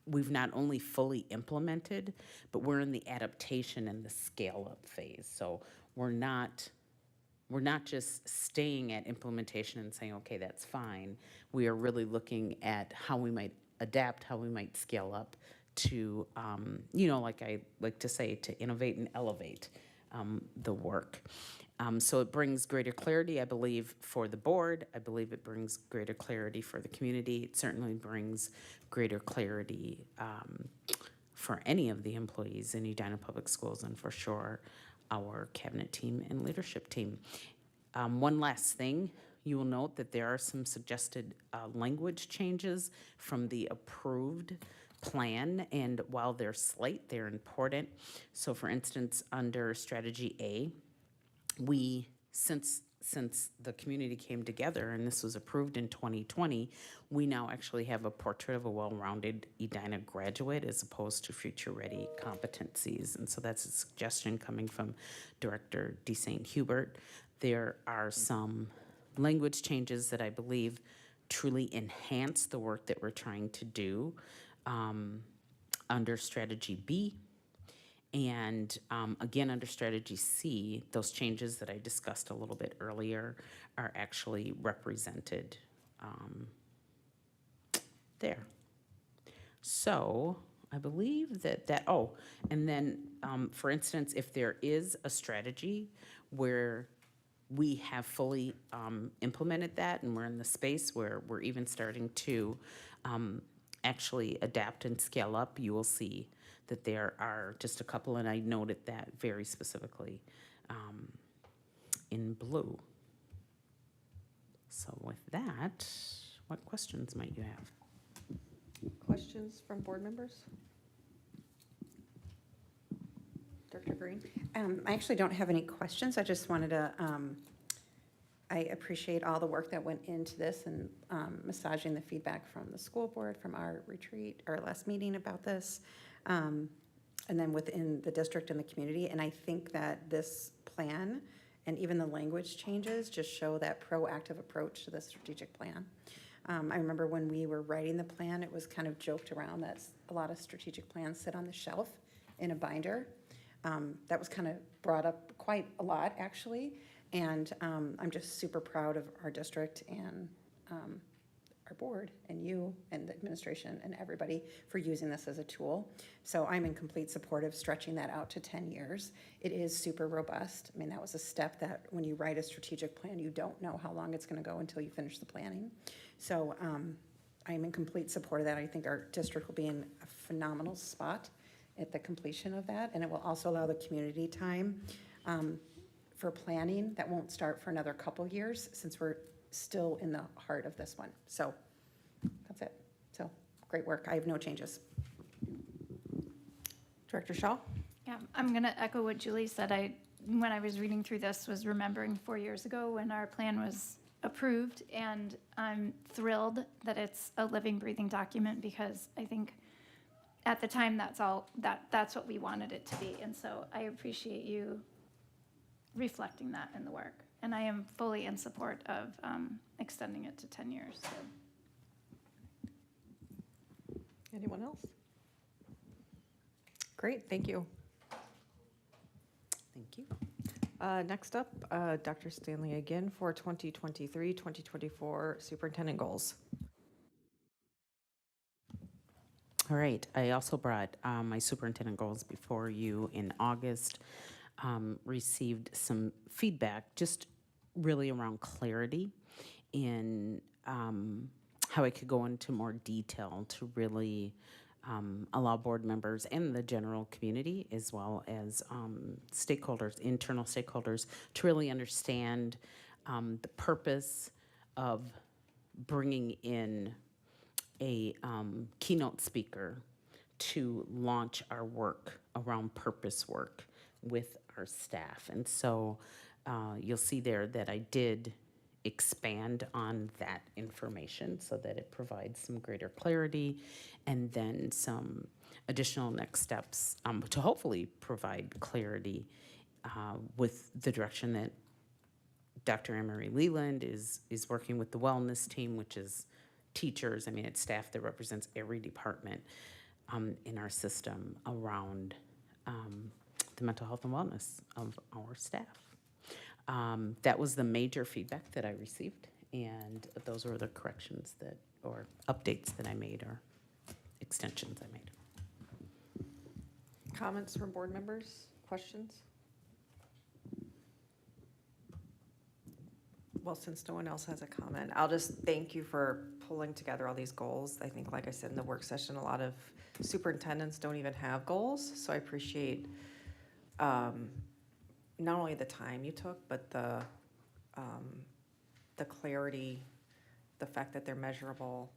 we've not only fully implemented, but we're in the adaptation and the scale-up phase. So we're not just staying at implementation and saying, okay, that's fine. We are really looking at how we might adapt, how we might scale up to, like I like to say, to innovate and elevate the work. So it brings greater clarity, I believe, for the board. I believe it brings greater clarity for the community. It certainly brings greater clarity for any of the employees in Edina Public Schools, and for sure our cabinet team and leadership team. One last thing, you will note that there are some suggested language changes from the approved plan, and while they're slight, they're important. So for instance, under strategy A, since the community came together and this was approved in 2020, we now actually have a portrait of a well-rounded Edina graduate as opposed to future-ready competencies. And so that's a suggestion coming from Director DeSaint Hubert. There are some language changes that I believe truly enhance the work that we're trying to do under strategy B. And again, under strategy C, those changes that I discussed a little bit earlier are actually represented there. So I believe and then for instance, if there is a strategy where we have fully implemented that and we're in the space where we're even starting to actually adapt and scale up, you will see that there are just a couple, and I noted that very specifically in blue. So with that, what questions might you have? Questions from board members? Director Green? I actually don't have any questions. I just wanted to, I appreciate all the work that went into this and massaging the feedback from the school board, from our retreat, our last meeting about this. And then within the district and the community. And I think that this plan and even the language changes just show that proactive approach to the strategic plan. I remember when we were writing the plan, it was kind of joked around that a lot of strategic plans sit on the shelf in a binder. That was kind of brought up quite a lot, actually. And I'm just super proud of our district and our board and you and the administration and everybody for using this as a tool. So I'm in complete support of stretching that out to 10 years. It is super robust. I mean, that was a step that when you write a strategic plan, you don't know how long it's going to go until you finish the planning. So I'm in complete support of that. I think our district will be in a phenomenal spot at the completion of that. And it will also allow the community time for planning that won't start for another couple years since we're still in the heart of this one. So that's it. So great work. I have no changes. Director Shaw? Yeah, I'm going to echo what Julie said. When I was reading through this, was remembering 4 years ago when our plan was approved, and I'm thrilled that it's a living, breathing document because I think at the time that's what we wanted it to be. And so I appreciate you reflecting that in the work. And I am fully in support of extending it to 10 years. So. Anyone else? Great, thank you. Thank you. Next up, Dr. Stanley again for 2023-2024 superintendent goals. All right, I also brought my superintendent goals before you in August. Received some feedback, just really around clarity in how I could go into more detail to really allow board members and the general community, as well as stakeholders, internal stakeholders, to really understand the purpose of bringing in a keynote speaker to launch our work around purpose work with our staff. And so you'll see there that I did expand on that information so that it provides some greater clarity and then some additional next steps to hopefully provide clarity with the direction that Dr. Emery Leland is working with the wellness team, which is teachers. I mean, it's staff that represents every department in our system around the mental health and wellness of our staff. That was the major feedback that I received, and those were the corrections that, or updates that I made, or extensions I made. Comments from board members? Questions? Well, since no one else has a comment, I'll just thank you for pulling together all these goals. I think, like I said in the work session, a lot of superintendents don't even have goals, so I appreciate not only the time you took, but the clarity, the fact that they're measurable,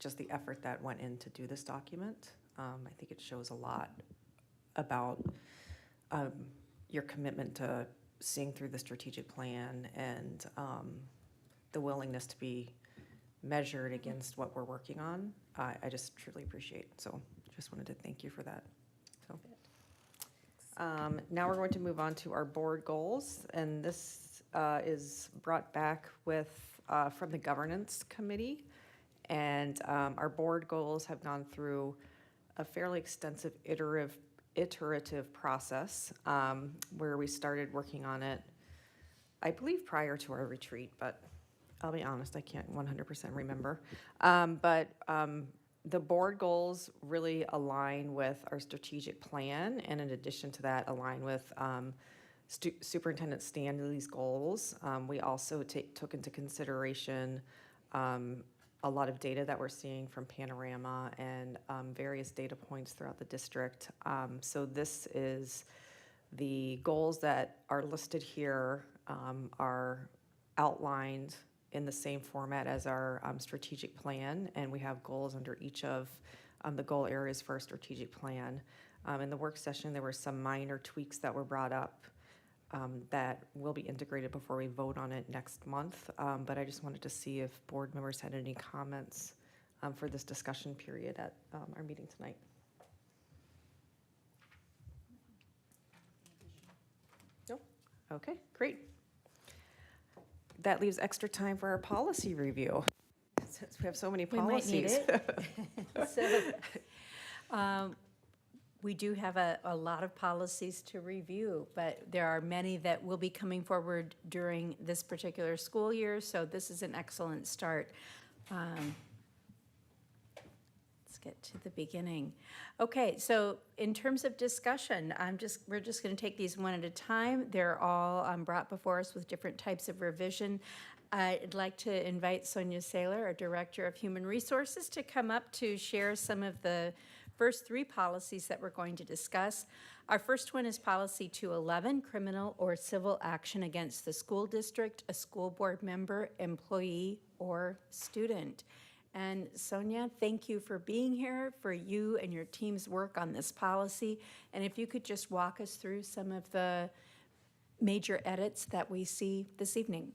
just the effort that went in to do this document. I think it shows a lot about your commitment to seeing through the strategic plan and the willingness to be measured against what we're working on. I just truly appreciate. So just wanted to thank you for that. So now we're going to move on to our board goals, and this is brought back with from the governance committee. And our board goals have gone through a fairly extensive iterative process where we started working on it, I believe, prior to our retreat, but I'll be honest, I can't 100% remember. But the board goals really align with our strategic plan, and in addition to that, align with Superintendent Stanley's goals. We also took into consideration a lot of data that we're seeing from Panorama and various data points throughout the district. So this is the goals that are listed here are outlined in the same format as our strategic plan, and we have goals under each of the goal areas for our strategic plan. In the work session, there were some minor tweaks that were brought up that will be integrated before we vote on it next month. But I just wanted to see if board members had any comments for this discussion period at our meeting tonight. No? Okay, great. That leaves extra time for our policy review, since we have so many policies. We might need it. So, we do have a lot of policies to review, but there are many that will be coming forward during this particular school year, so this is an excellent start. Let's get to the beginning. Okay, so in terms of discussion, we're just going to take these one at a time. They're all brought before us with different types of revision. I'd like to invite Sonia Saylor, our Director of Human Resources, to come up to share some of the first three policies that we're going to discuss. Our first one is Policy 211, Criminal or Civil Action Against the School District, a School Board Member, Employee, or Student. And Sonia, thank you for being here, for you and your team's work on this policy. And if you could just walk us through some of the major edits that we see this evening.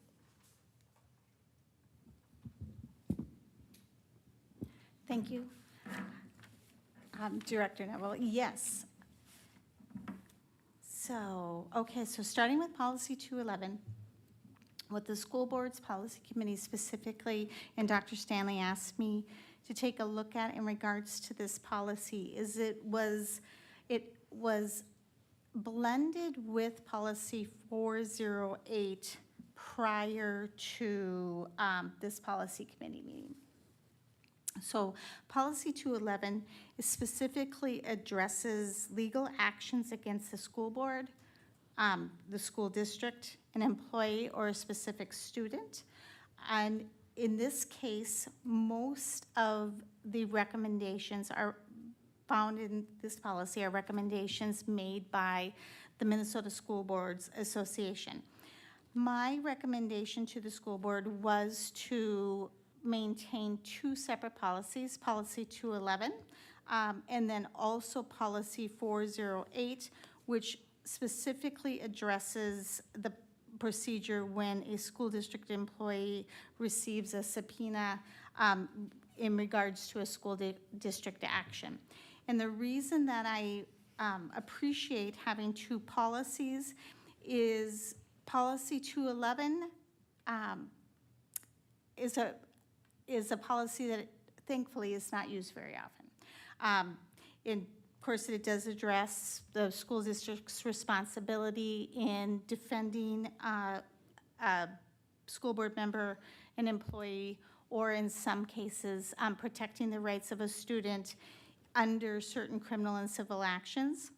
Thank you. Director Neville, yes. So, okay, so starting with Policy 211, What the school board's policy committee specifically, and Dr. Stanley asked me to take a look at in regards to this policy, is it was blended with policy 408 prior to this policy committee meeting. So policy 211 specifically addresses legal actions against the school board, the school district, an employee, or a specific student. And in this case, most of the recommendations are found in this policy are recommendations made by the Minnesota School Boards Association. My recommendation to the school board was to maintain two separate policies, policy 211, and then also policy 408, which specifically addresses the procedure when a school district employee receives a subpoena in regards to a school district action. And the reason that I appreciate having two policies is policy 211 is a policy that thankfully is not used very often. Of course, it does address the school district's responsibility in defending a school board member, an employee, or in some cases, protecting the rights of a student under certain criminal and civil actions.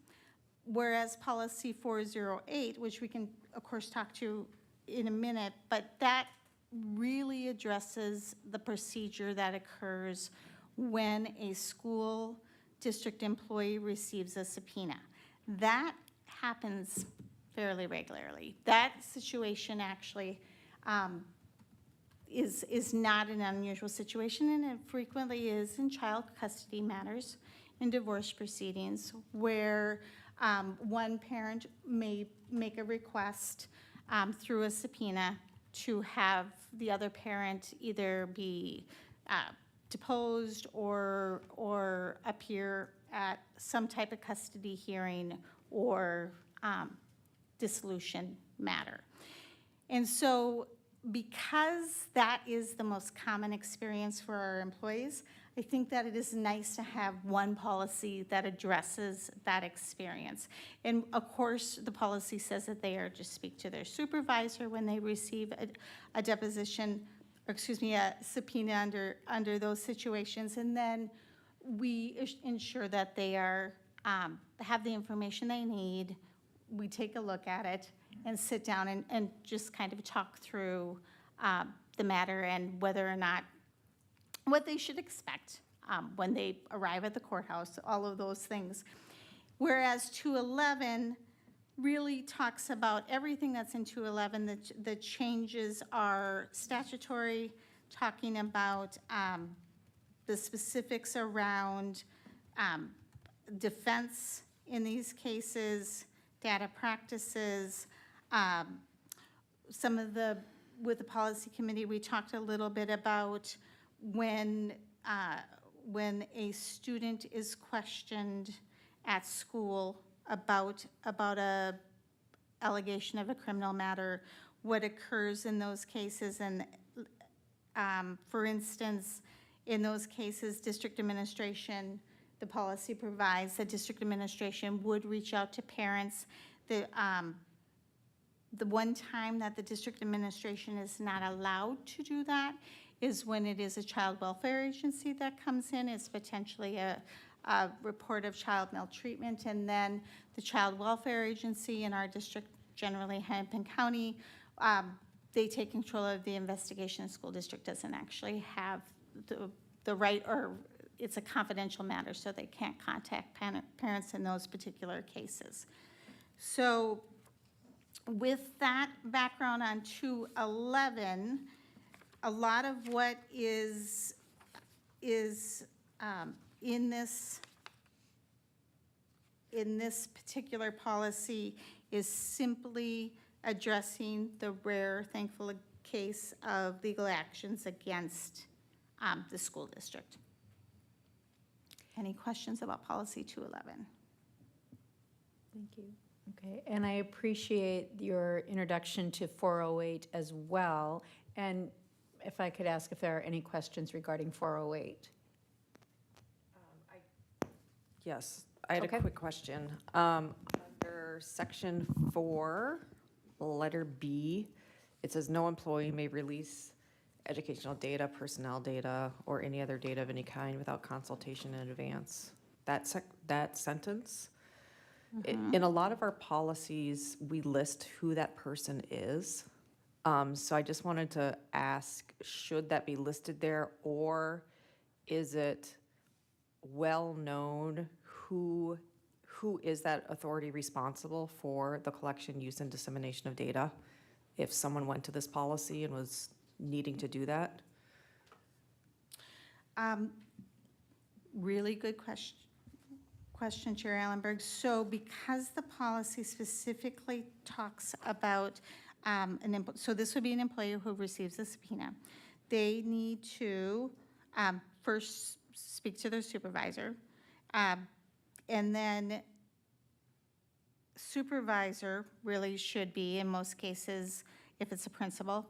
Whereas policy 408, which we can, of course, talk to in a minute, but that really addresses the procedure that occurs when a school district employee receives a subpoena. That happens fairly regularly. That situation actually is not an unusual situation, and it frequently is in child custody matters, in divorce proceedings, where one parent may make a request through a subpoena to have the other parent either be deposed or appear at some type of custody hearing or dissolution matter. And so because that is the most common experience for our employees, I think that it is nice to have one policy that addresses that experience. And of course, the policy says that they are to speak to their supervisor when they receive a deposition, or excuse me, a subpoena under those situations. And then we ensure that they are, have the information they need. We take a look at it and sit down and just kind of talk through the matter and whether or not what they should expect when they arrive at the courthouse, all of those things. Whereas 211 really talks about everything that's in 211. The changes are statutory, talking about the specifics around defense in these cases, data practices. Some of the, with the policy committee, we talked a little bit about when a student is questioned at school about a allegation of a criminal matter, what occurs in those cases. And for instance, in those cases, district administration, the policy provides that district administration would reach out to parents. The one time that the district administration is not allowed to do that is when it is a child welfare agency that comes in. It's potentially a report of child maltreatment, and then the child welfare agency in our district, generally Hennepin County, they take control of the investigation. The school district doesn't actually have the right, or it's a confidential matter, so they can't contact parents in those particular cases. So with that background on 211, a lot of what is in this particular policy is simply addressing the rare, thankful case of legal actions against the school district. Any questions about policy 211? Thank you. Okay, and I appreciate your introduction to 408 as well. And if I could ask if there are any questions regarding 408? Yes, I had Okay. a quick question. Under section 4, letter B, it says no employee may release educational data, personnel data, or any other data of any kind without consultation in advance. That sentence, in a lot of our policies, we list who that person is. So I just wanted to ask, should that be listed there, or is it well-known who is that authority responsible for the collection, use, and dissemination of data? If someone went to this policy and was needing to do that? Really good question, Chair Allenberg. So because the policy specifically talks about so this would be an employee who receives a subpoena. They need to first speak to their supervisor, and then supervisor really should be, in most cases, if it's a principal,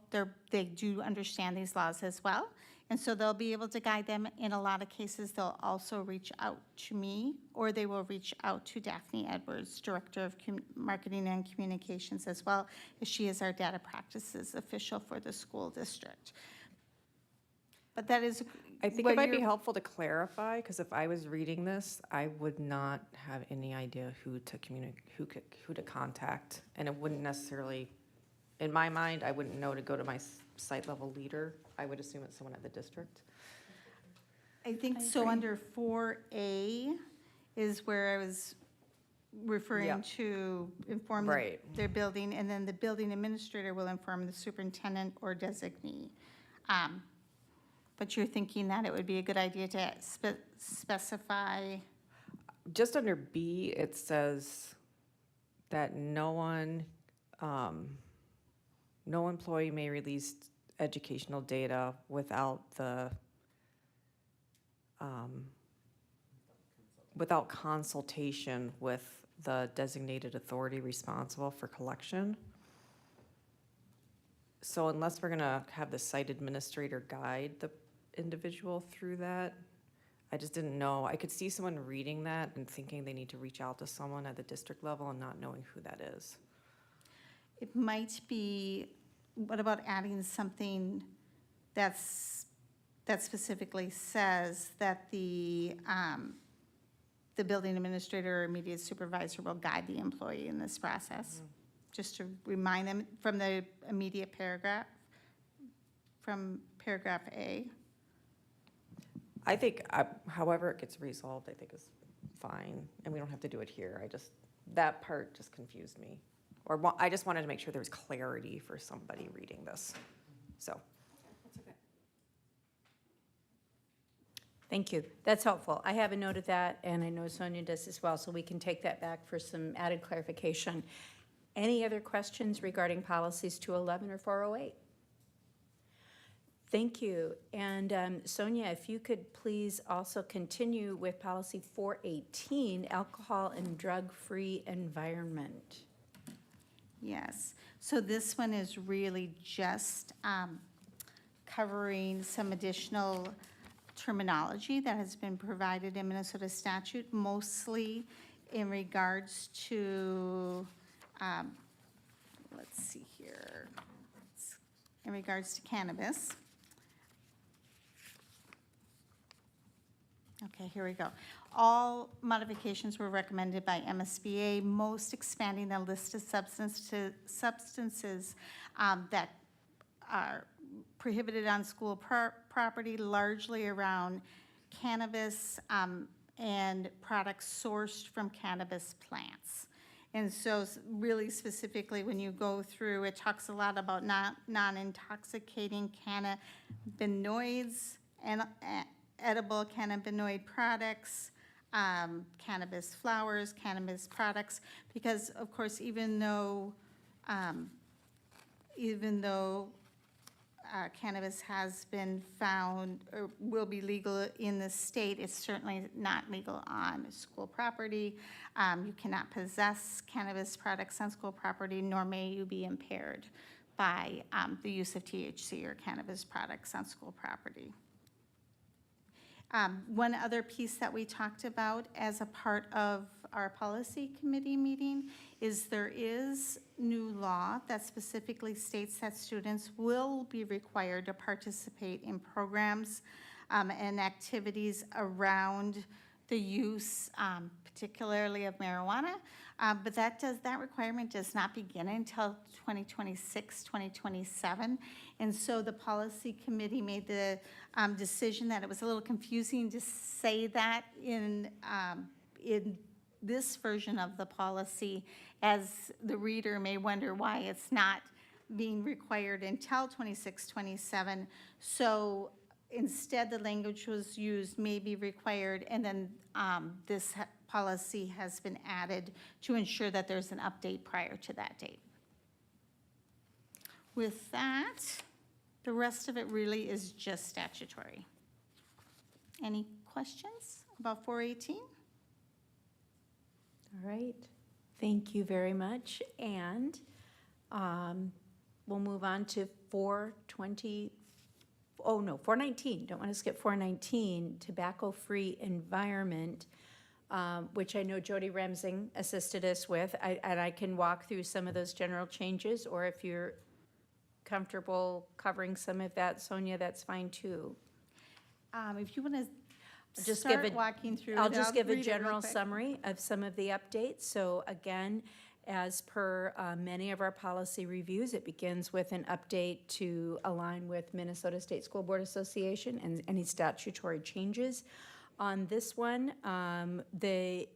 they do understand these laws as well. And so they'll be able to guide them. In a lot of cases, they'll also reach out to me, or they will reach out to Daphne Edwards, Director of Marketing and Communications, as well, as she is our data practices official for the school district. But that is. I think it might be helpful to clarify, because if I was reading this, I would not have any idea who to contact. And it wouldn't necessarily, in my mind, I wouldn't know to go to my site level leader. I would assume it's someone at the district. I think so. Under 4A is where I was referring to inform their building, and then the building administrator will inform the superintendent or designee. But you're thinking that it would be a good idea to specify? Just under B, it says that no employee may release educational data without without consultation with the designated authority responsible for collection. So unless we're gonna have the site administrator guide the individual through that, I just didn't know. I could see someone reading that and thinking they need to reach out to someone at the district level and not knowing who that is. It might be, what about adding something that specifically says that the building administrator or immediate supervisor will guide the employee in this process? Just to remind them from the immediate paragraph, from paragraph A. I think however it gets resolved, I think is fine, and we don't have to do it here. That part just confused me. Or I just wanted to make sure there was clarity for somebody reading this, so. Thank you. That's helpful. I have a note of that, and I know Sonia does as well, so we can take that back for some added clarification. Any other questions regarding policies 211 or 408? Thank you. And Sonia, if you could please also continue with policy 418, alcohol and drug-free environment. Yes. So this one is really just covering some additional terminology that has been provided in Minnesota statute, mostly in regards to, let's see here, in regards to cannabis. Okay, here we go. All modifications were recommended by MSBA, most expanding the list of substances that are prohibited on school property, largely around cannabis and products sourced from cannabis plants. And so really specifically, when you go through, it talks a lot about non-intoxicating cannabinoids and edible cannabinoid products, cannabis flowers, cannabis products, because of course, even though cannabis has been found or will be legal in the state. It's certainly not legal on school property. You cannot possess cannabis products on school property, nor may you be impaired by the use of THC or cannabis products on school property. One other piece that we talked about as a part of our policy committee meeting is there is new law that specifically states that students will be required to participate in programs and activities around the use, particularly of marijuana. But that requirement does not begin until 2026, 2027. And so the policy committee made the decision that it was a little confusing to say that in this version of the policy, as the reader may wonder why it's not being required until 26, 27. So instead, the language was used may be required, and then this policy has been added to ensure that there's an update prior to that date. With that, the rest of it really is just statutory. Any questions about 418? All right, thank you very much. And we'll move on to 419, don't want to skip 419, tobacco-free environment, which I know Jody Remsing assisted us with. And I can walk through some of those general changes, or if you're comfortable covering some of that, Sonia, that's fine too. If you want to Just start walking through it, I'll just give a read it real general quick. summary of some of the updates. So again, as per many of our policy reviews, it begins with an update to align with Minnesota State School Board Association and any statutory changes. On this one,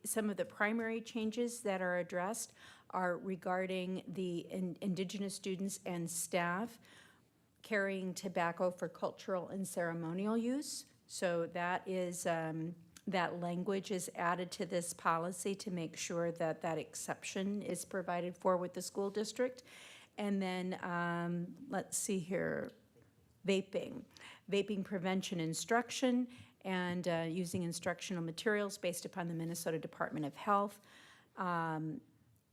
some of the primary changes that are addressed are regarding the Indigenous students and staff carrying tobacco for cultural and ceremonial use. So that is, that language is added to this policy to make sure that that exception is provided for with the school district. And then, let's see here, vaping prevention instruction and using instructional materials based upon the Minnesota Department of Health.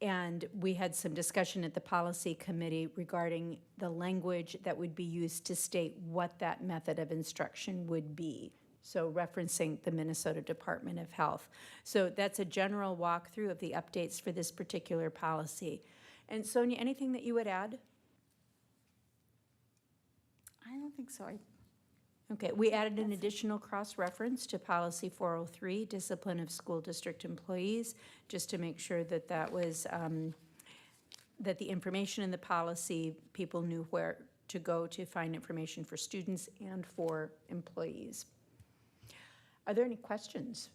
And we had some discussion at the policy committee regarding the language that would be used to state what that method of instruction would be. So referencing the Minnesota Department of Health. So that's a general walkthrough of the updates for this particular policy. And Sonia, anything that you would add? I don't think so. Okay, we added an additional cross-reference to policy 403, discipline of school district employees, just to make sure that that was, that the information in the policy, people knew where to go to find information for students and for employees. Are there any questions?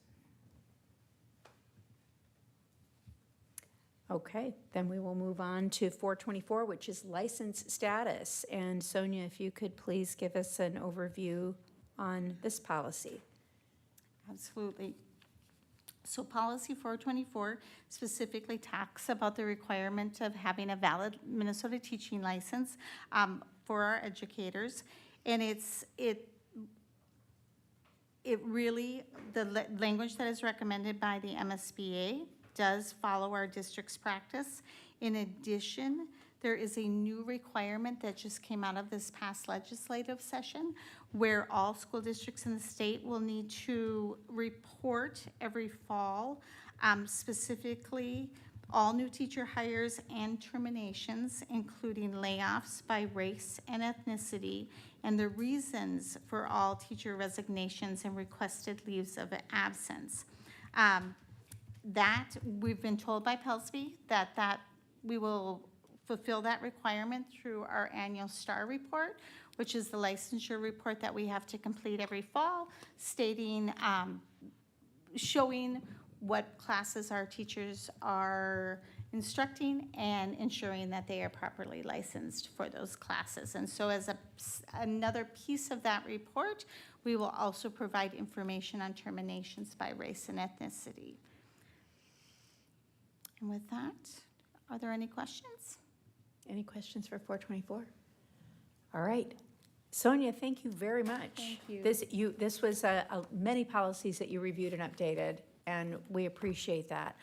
Okay, then we will move on to 424, which is license status. And Sonia, if you could please give us an overview on this policy. Absolutely. So policy 424 specifically talks about the requirement of having a valid Minnesota teaching license for our educators. And it really, the language that is recommended by the MSBA does follow our district's practice. In addition, there is a new requirement that just came out of this past legislative session where all school districts in the state will need to report every fall, specifically all new teacher hires and terminations, including layoffs by race and ethnicity, and the reasons for all teacher resignations and requested leaves of absence. That, we've been told by Pelsby that we will fulfill that requirement through our annual STAR report, which is the licensure report that we have to complete every fall, stating, showing what classes our teachers are instructing and ensuring that they are properly licensed for those classes. And so as another piece of that report, we will also provide information on terminations by race and ethnicity. And with that, are there any questions? Any questions for 424? All right, Sonia, thank you very much. Thank you. This was many policies that you reviewed and updated, and we appreciate that.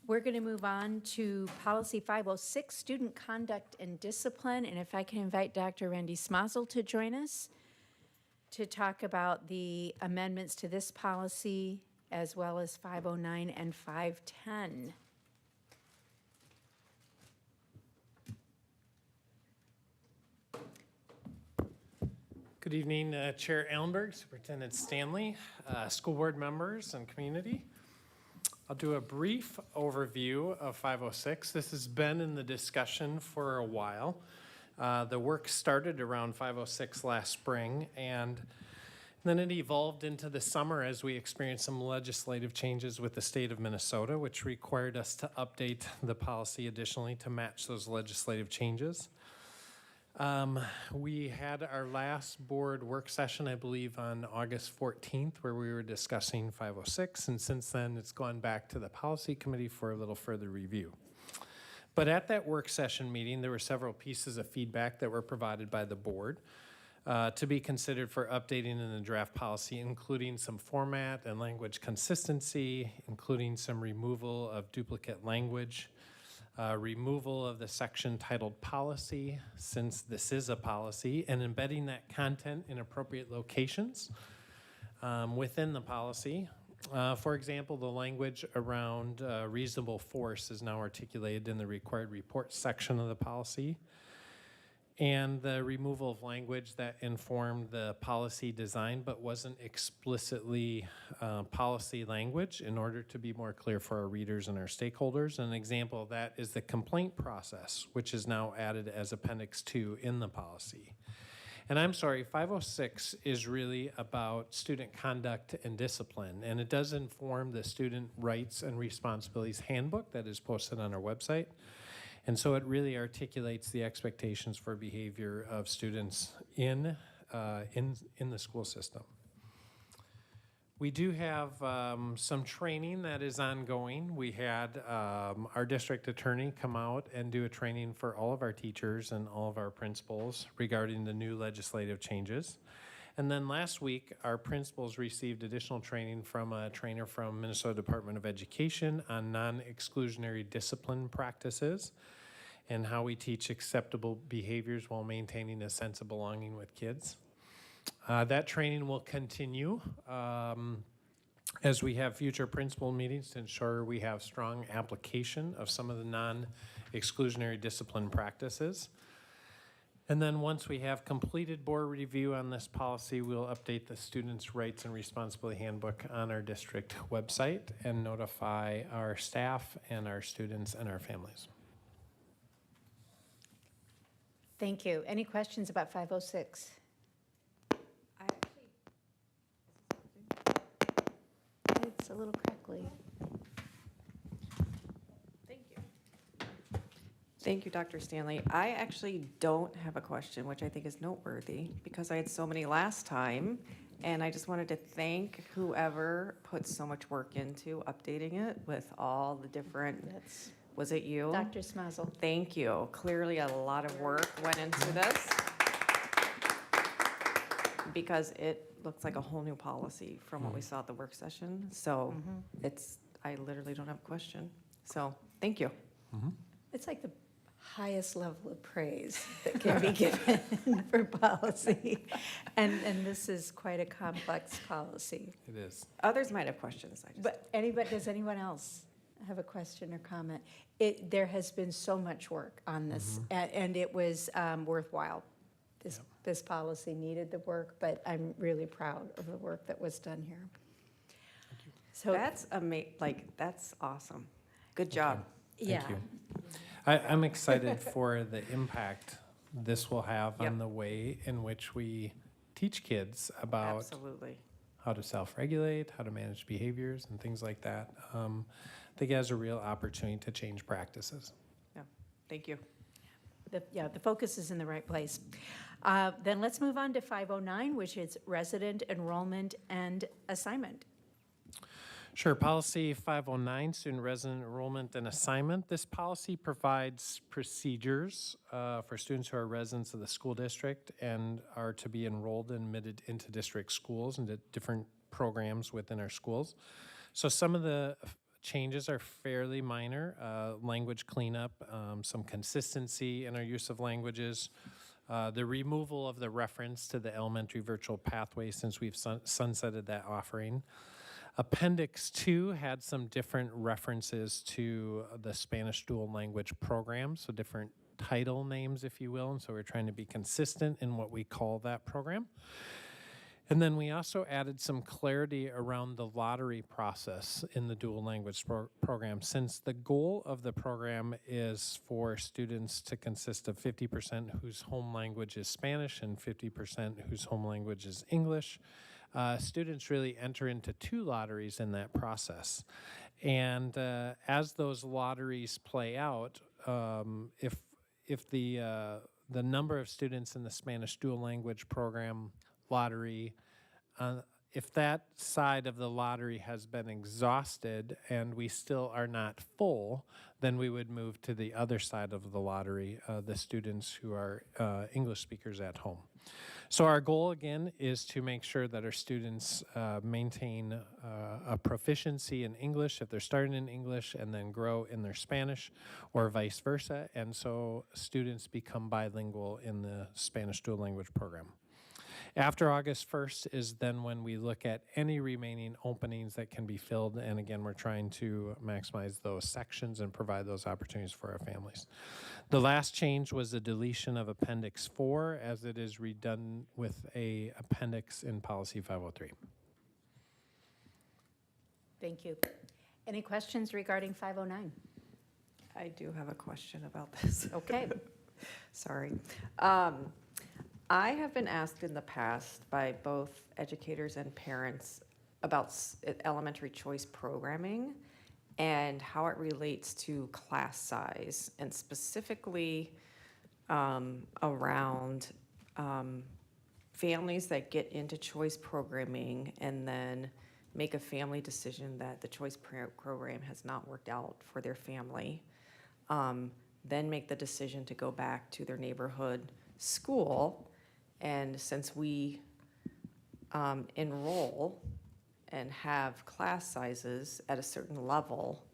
We're going to move on to policy 506, student conduct and discipline. And if I can invite Dr. Randy Smazel to join us to talk about the amendments to this policy, as well as 509 and 510. Good evening, Chair Allenberg, Superintendent Stanley, school board members, and community. I'll do a brief overview of 506. This has been in the discussion for a while. The work started around 506 last spring, and then it evolved into the summer as we experienced some legislative changes with the state of Minnesota, which required us to update the policy additionally to match those legislative changes. We had our last board work session, I believe, on August 14th, where we were discussing 506, and since then it's gone back to the policy committee for a little further review. But at that work session meeting, there were several pieces of feedback that were provided by the board to be considered for updating in the draft policy, including some format and language consistency, including some removal of duplicate language, removal of the section titled policy, since this is a policy, and embedding that content in appropriate locations within the policy. For example, the language around reasonable force is now articulated in the required report section of the policy, and the removal of language that informed the policy design but wasn't explicitly policy language in order to be more clear for our readers and our stakeholders. An example of that is the complaint process, which is now added as Appendix 2 in the policy. And I'm sorry, 506 is really about student conduct and discipline, and it does inform the Student Rights and Responsibilities Handbook that is posted on our website. And so it really articulates the expectations for behavior of students in the school system. We do have some training that is ongoing. We had our district attorney come out and do a training for all of our teachers and all of our principals regarding the new legislative changes. And then last week, our principals received additional training from a trainer from Minnesota Department of Education on non-exclusionary discipline practices and how we teach acceptable behaviors while maintaining a sense of belonging with kids. That training will continue as we have future principal meetings to ensure we have strong application of some of the non-exclusionary discipline practices. And then once we have completed board review on this policy, we'll update the Students' Rights and Responsibility Handbook on our district website and notify our staff and our students and our families. Thank you. Any questions about 506? It's a little crackly. Thank you, Dr. Stanley. I actually don't have a question, which I think is noteworthy because I had so many last time. And I just wanted to thank whoever put so much work into updating it with all the different, was it you? Dr. Smazel. Thank you. Clearly a lot of work went into this because it looks like a whole new policy from what we saw at the work session. So I literally don't have a question. So thank you. It's like the highest level of praise that can be given for policy. And this is quite a complex policy. It is. Others might have questions. But does anyone else have a question or comment? There has been so much work on this, and it was worthwhile. This policy needed the work, but I'm really proud of the work that was done here. So that's that's awesome. Good job. Thank you. I'm excited for the impact this will have on the way in which we teach kids about how to self-regulate, how to manage behaviors and things like that. I think it has a real opportunity to change practices. Yeah, thank you. The focus is in the right place. Then let's move on to 509, which is resident enrollment and assignment. Sure. Policy 509, student resident enrollment and assignment. This policy provides procedures for students who are residents of the school district and are to be enrolled and admitted into district schools and to different programs within our schools. So some of the changes are fairly minor, language cleanup, some consistency in our use of languages, the removal of the reference to the elementary virtual pathway since we've sunsetted that offering. Appendix 2 had some different references to the Spanish dual language program, so different title names, if you will, and so we're trying to be consistent in what we call that program. And then we also added some clarity around the lottery process in the dual language program, since the goal of the program is for students to consist of 50% whose home language is Spanish and 50% whose home language is English. Students really enter into 2 lotteries in that process. And as those lotteries play out, if the number of students in the Spanish dual language program lottery, if that side of the lottery has been exhausted and we still are not full, then we would move to the other side of the lottery, the students who are English speakers at home. So our goal, again, is to make sure that our students maintain a proficiency in English if they're starting in English and then grow in their Spanish or vice versa. And so students become bilingual in the Spanish dual language program. After August 1st is then when we look at any remaining openings that can be filled. And again, we're trying to maximize those sections and provide those opportunities for our families. The last change was the deletion of Appendix 4 as it is redone with a appendix in Policy 503. Thank you. Any questions regarding 509? I do have a question about this. Okay. Sorry. I have been asked in the past by both educators and parents about elementary choice programming and how it relates to class size, and specifically around families that get into choice programming and then make a family decision that the choice program has not worked out for their family, then make the decision to go back to their neighborhood school. And since we enroll and have class sizes at a certain level,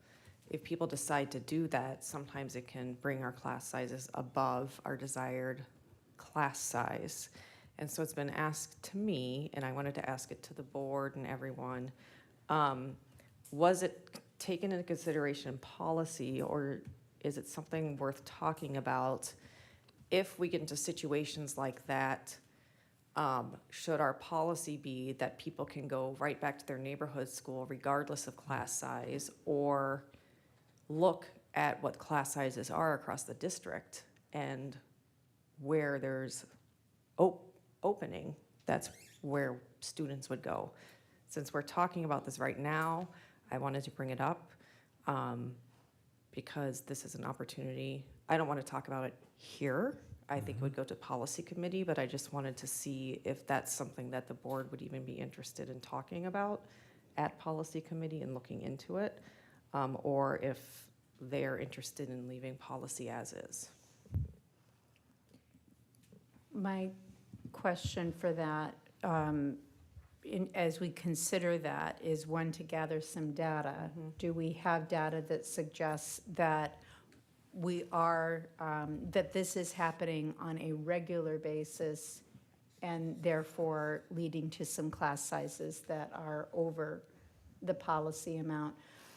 if people decide to do that, sometimes it can bring our class sizes above our desired class size. And so it's been asked to me, and I wanted to ask it to the board and everyone, was it taken into consideration in policy, or is it something worth talking about if we get into situations like that? Should our policy be that people can go right back to their neighborhood school regardless of class size, or look at what class sizes are across the district, and where there's opening, that's where students would go? Since we're talking about this right now, I wanted to bring it up because this is an opportunity. I don't want to talk about it here. I think it would go to policy committee, but I just wanted to see if that's something that the board would even be interested in talking about at policy committee and looking into it, or if they're interested in leaving policy as is. My question for that, as we consider that, is one, to gather some data. Do we have data that suggests that we are, that this is happening on a regular basis and therefore leading to some class sizes that are over the policy amount?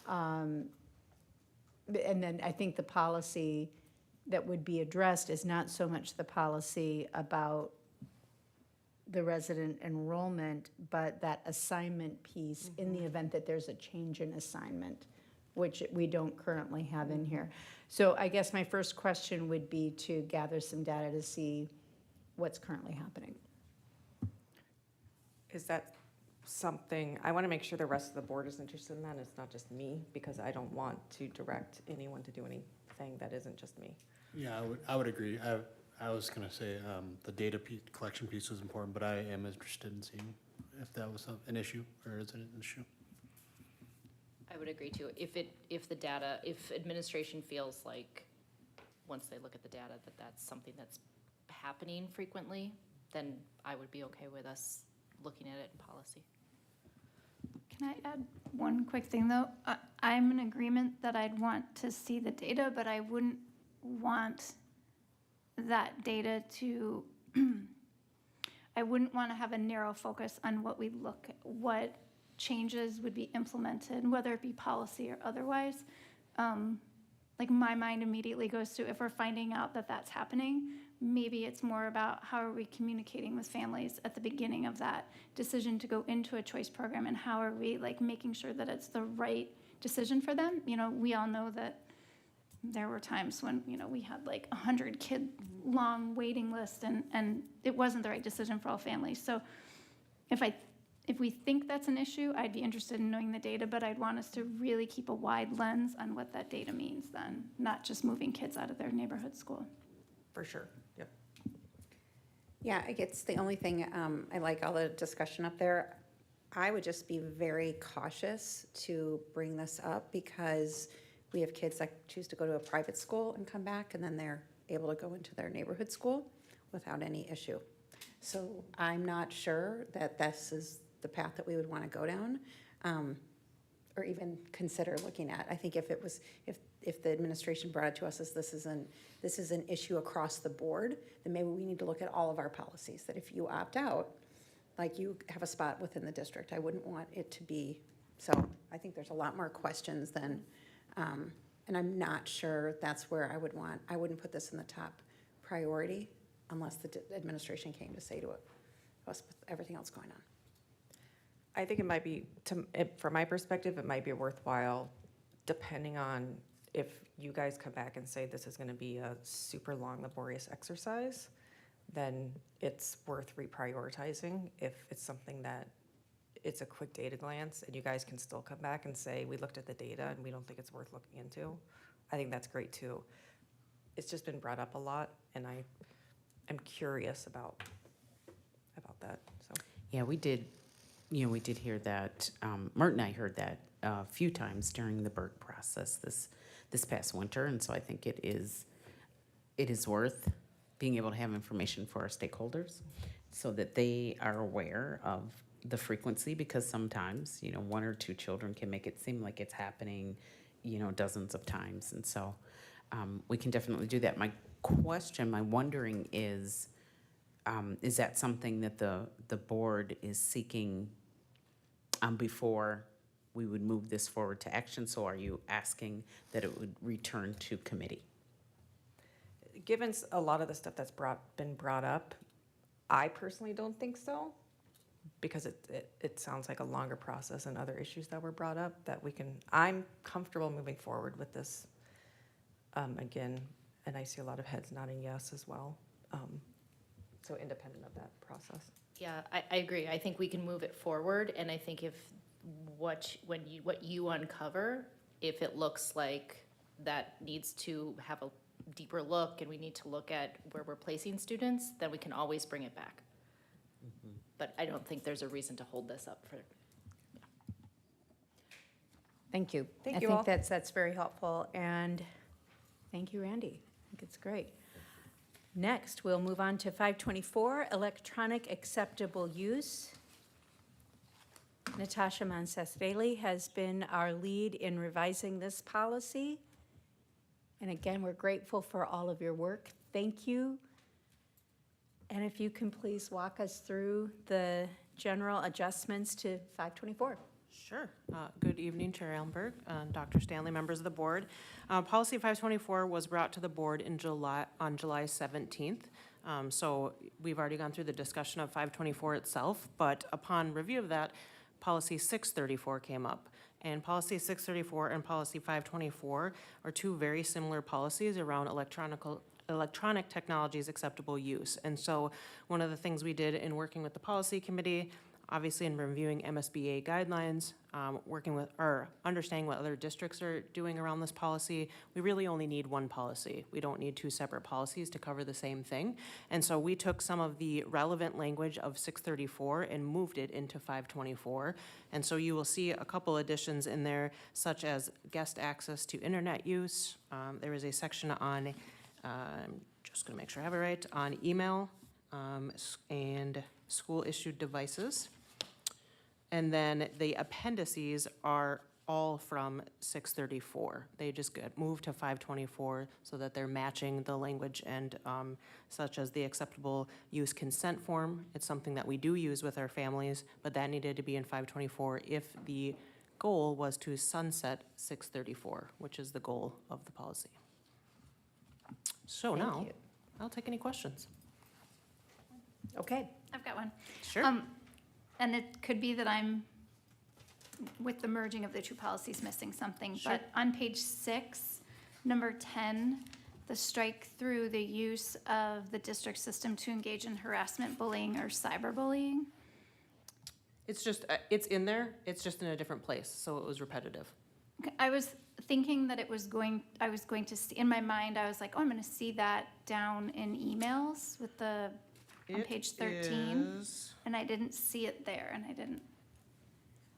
And then I think the policy that would be addressed is not so much the policy about the resident enrollment, but that assignment piece in the event that there's a change in assignment, which we don't currently have in here. So I guess my first question would be to gather some data to see what's currently happening. Is that something, I want to make sure the rest of the board is interested in that, it's not just me, because I don't want to direct anyone to do anything that isn't just me. Yeah, I would agree. I was going to say the data collection piece was important, but I am interested in seeing if that was an issue, or is it an issue? I would agree too. If administration feels like, once they look at the data, that that's something that's happening frequently, then I would be okay with us looking at it in policy. Can I add one quick thing, though? I'm in agreement that I'd want to see the data, but I wouldn't want that data to, I wouldn't want to have a narrow focus on what changes would be implemented, whether it be policy or otherwise. Like my mind immediately goes to, if we're finding out that that's happening, maybe it's more about how are we communicating with families at the beginning of that decision to go into a choice program, and how are we like making sure that it's the right decision for them. You know, we all know that there were times when, you know, we had like 100 kid long waiting list, and it wasn't the right decision for all families. So if we think that's an issue, I'd be interested in knowing the data, but I'd want us to really keep a wide lens on what that data means then, not just moving kids out of their neighborhood school. For sure, yep. Yeah, I guess the only thing, I like all the discussion up there. I would just be very cautious to bring this up, because we have kids that choose to go to a private school and come back, and then they're able to go into their neighborhood school without any issue. So I'm not sure that this is the path that we would want to go down, or even consider looking at. I think if the administration brought it to us as this is an issue across the board, then maybe we need to look at all of our policies, that if you opt out, like you have a spot within the district. I wouldn't want it to be, so I think there's a lot more questions than, and I'm not sure that's where I wouldn't put this in the top priority unless the administration came to say to us with everything else going on. I think it might be, from my perspective, it might be worthwhile, depending on if you guys come back and say this is going to be a super long, laborious exercise, then it's worth reprioritizing. If it's something that it's a quick data glance and you guys can still come back and say, we looked at the data and we don't think it's worth looking into, I think that's great too. It's just been brought up a lot, and I'm curious about that, so. Yeah, we did hear that, Mert and I heard that a few times during the Berg process this past winter, and so I think it is worth being able to have information for our stakeholders so that they are aware of the frequency, because sometimes, you know, one or two children can make it seem like it's happening, you know, dozens of times, and so we can definitely do that. My wondering is that something that the board is seeking before we would move this forward to action? So are you asking that it would return to committee? Given a lot of the stuff that's been brought up, I personally don't think so, because it sounds like a longer process and other issues that were brought up that I'm comfortable moving forward with this again, and I see a lot of heads nodding yes as well. So independent of that process. Yeah, I agree. I think we can move it forward, and I think if what you uncover, if it looks like that needs to have a deeper look and we need to look at where we're placing students, then we can always bring it back. Mm-hmm. But I don't think there's a reason to hold this up for. Yeah. Thank you. Thank you all. I think that's very helpful, and thank you, Randy. I think it's great. Next, we'll move on to 524, electronic acceptable use. Natasha Mancesveli has been our lead in revising this policy. And again, we're grateful for all of your work. Thank you. And if you can please walk us through the general adjustments to 524. Sure. Good evening, Chair Ellenberg, Dr. Stanley, members of the board. Policy 524 was brought to the board on July 17th. So we've already gone through the discussion of 524 itself, but upon review of that, Policy 634 came up. And Policy 634 and Policy 524 are two very similar policies around electronic technologies acceptable use. And so one of the things we did in working with the policy committee Obviously, in reviewing MSBA guidelines, working with, or understanding what other districts are doing around this policy, we really only need one policy. We don't need two separate policies to cover the same thing. And so we took some of the relevant language of 634 and moved it into 524. And so you will see a couple additions in there, such as guest access to internet use. There is a section on, just gonna make sure I have it right, on email and school-issued devices. And then the appendices are all from 634. They just get moved to 524 so that they're matching the language and such as the acceptable use consent form. It's something that we do use with our families, but that needed to be in 524 if the goal was to sunset 634, which is the goal of the policy. So Thank now, you. I'll take any questions. Okay. I've got one. Sure. And it could be that I'm, with the merging of the two policies, missing something. Sure. But on page 6, number 10, the strike through the use of the district system to engage in harassment, bullying, or cyberbullying. It's just, it's in there, it's just in a different place, so it was repetitive. Okay, I was thinking that I was going to see, in my mind, I was like, oh, I'm gonna see that down in emails with the, on It page 13. is- And I didn't see it there, and I didn't.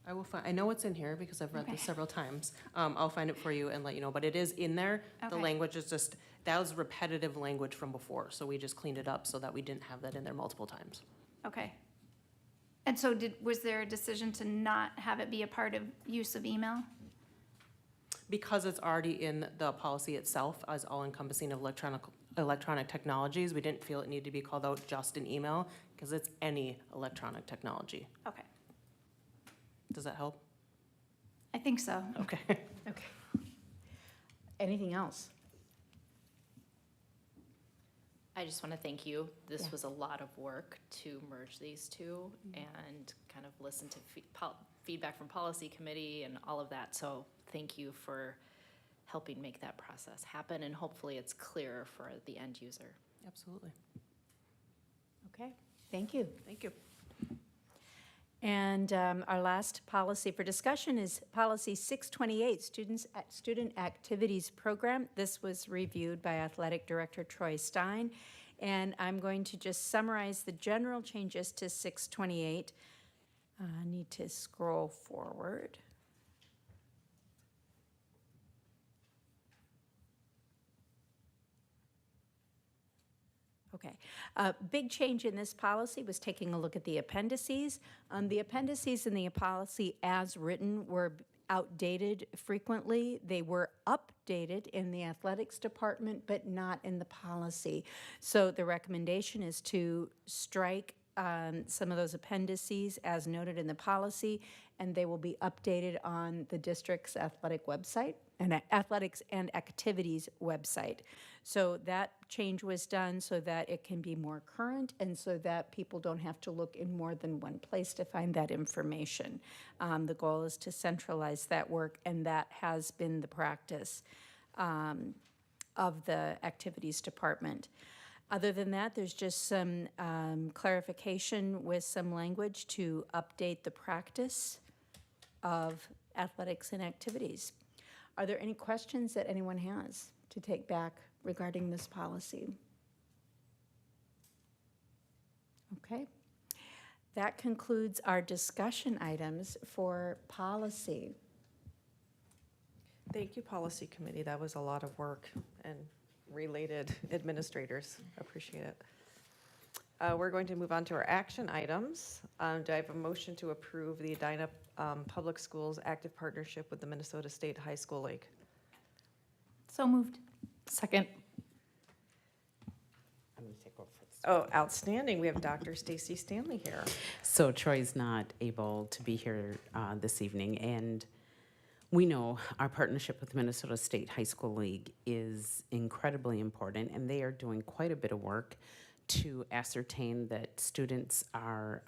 I will find, I know it's in here because I've read this Okay. several times. I'll find it for you and let you know, but it is in there. The Okay. language is just, that was repetitive language from before, so we just cleaned it up so that we didn't have that in there multiple times. Okay. And so was there a decision to not have it be a part of use of email? Because it's already in the policy itself as all encompassing of electronic technologies, we didn't feel it needed to be called out just in email because it's any electronic technology. Okay, Does that help? I think so. Okay. Okay. Anything else? I just want to thank you. This Yeah. was a lot of work to merge these two and kind of listen to feedback from policy committee and all of that. So thank you for helping make that process happen, and hopefully it's clearer for the end user. Absolutely. Okay, thank you. Thank you. And our last policy for discussion is Policy 628, Student Activities Program. This was reviewed by Athletic Director Troy Stein, and I'm going to just summarize the general changes to 628. I need to scroll forward. Okay. Big change in this policy was taking a look at the appendices. The appendices in the policy as written were outdated frequently. They were updated in the athletics department, but not in the policy. So the recommendation is to strike some of those appendices as noted in the policy, and they will be updated on the district's athletic website and athletics and activities website. So that change was done so that it can be more current and so that people don't have to look in more than one place to find that information. The goal is to centralize that work, and that has been the practice of the activities department. Other than that, there's just some clarification with some language to update the practice of athletics and activities. Are there any questions that anyone has to take back regarding this policy? Okay. That concludes our discussion items for policy. Thank you, Policy Committee. That was a lot of work, and related administrators. Appreciate it. We're going to move on to our action items. Do I have a motion to approve the Edina Public Schools active partnership with the Minnesota State High School League? So moved. Second. I'm going to take over for this. Oh, outstanding. We have Dr. Stacy Stanley here. So Troy's not able to be here this evening, and we know our partnership with Minnesota State High School League is incredibly important, and they are doing quite a bit of work to ascertain that students are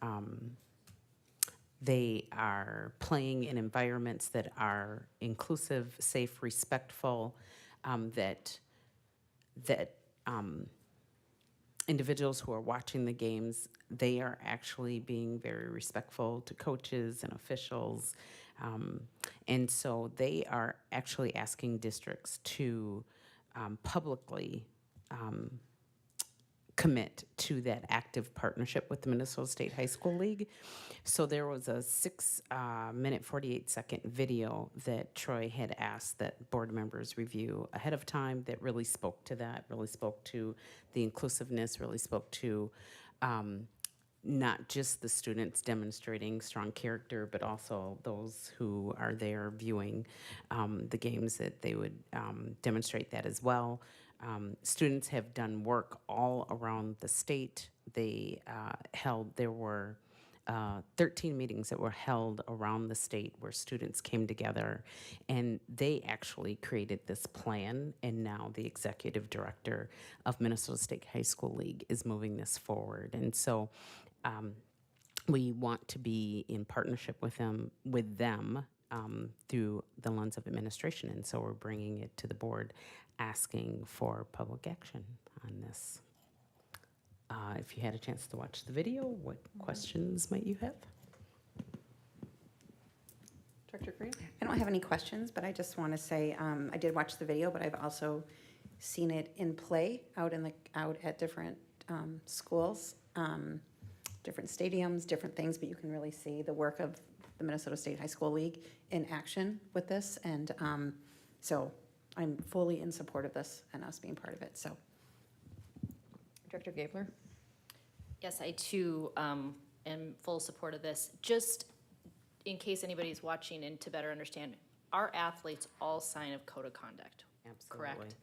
they are playing in environments that are inclusive, safe, respectful, that individuals who are watching the games, they are actually being very respectful to coaches and officials. And so they are actually asking districts to publicly commit to that active partnership with the Minnesota State High School League. So there was a 6-minute, 48-second video that Troy had asked that board members review ahead of time that really spoke to that, really spoke to the inclusiveness, really spoke to not just the students demonstrating strong character, but also those who are there viewing the games, that they would demonstrate that as well. Students have done work all around the state. There were 13 meetings that were held around the state where students came together, and they actually created this plan, and now the executive director of Minnesota State High School League is moving this forward. And so we want to be in partnership with them through the lens of administration, and so we're bringing it to the board, asking for public action on this. If you had a chance to watch the video, what questions might you have? Director Green? I don't have any questions, but I just want to say, I did watch the video, but I've also seen it in play out at different schools, different stadiums, different things, but you can really see the work of the Minnesota State High School League in action with this. And so I'm fully in support of this and us being part of it, so. Director Gabler? Yes, I too am full support of this. Just in case anybody's watching and to better understand, our athletes all sign a code of conduct, correct?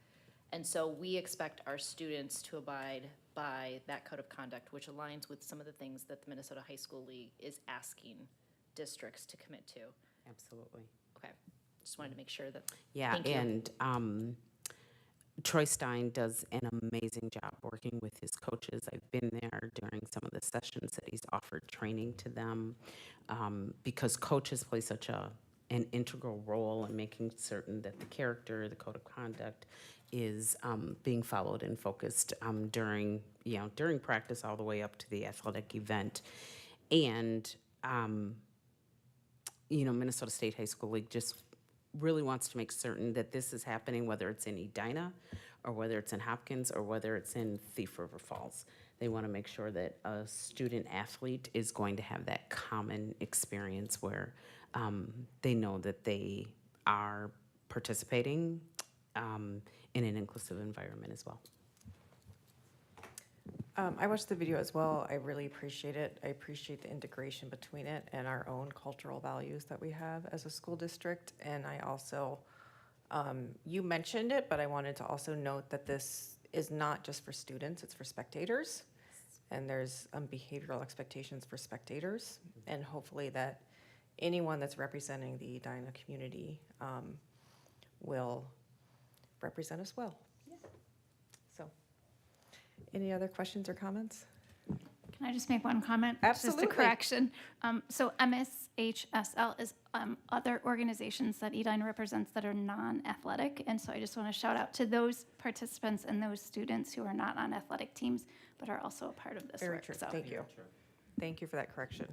And so we expect our students to abide by that code of conduct, which aligns with some of the things that the Minnesota High School League is asking districts to commit to. Absolutely. Okay, just wanted to make sure that. Yeah, Thank you. and Troy Stein does an amazing job working with his coaches. I've been there during some of the sessions that he's offered training to them, because coaches play such an integral role in making certain that the character, the code of conduct is being followed and focused during practice all the way up to the athletic event. And, Minnesota State High School League just really wants to make certain that this is happening, whether it's in Edina or whether it's in Hopkins or whether it's in Thief River Falls. They want to make sure that a student athlete is going to have that common experience where they know that they are participating in an inclusive environment as well. I watched the video as well. I really appreciate it. I appreciate the integration between it and our own cultural values that we have as a school district. And I also, you mentioned it, but I wanted to also note that this is not just for students, it's for spectators. And there's behavioral expectations for spectators. And hopefully that anyone that's representing the Edina community will represent us well. So, any other questions or comments? Can I just make one comment? Absolutely. Just a correction. So MSHSL is other organizations that Edina represents that are non-athletic. And so I just want to shout out to those participants and those students who are not on athletic teams, but are also a part of this Very work. true. So. Thank you. Thank you for that correction.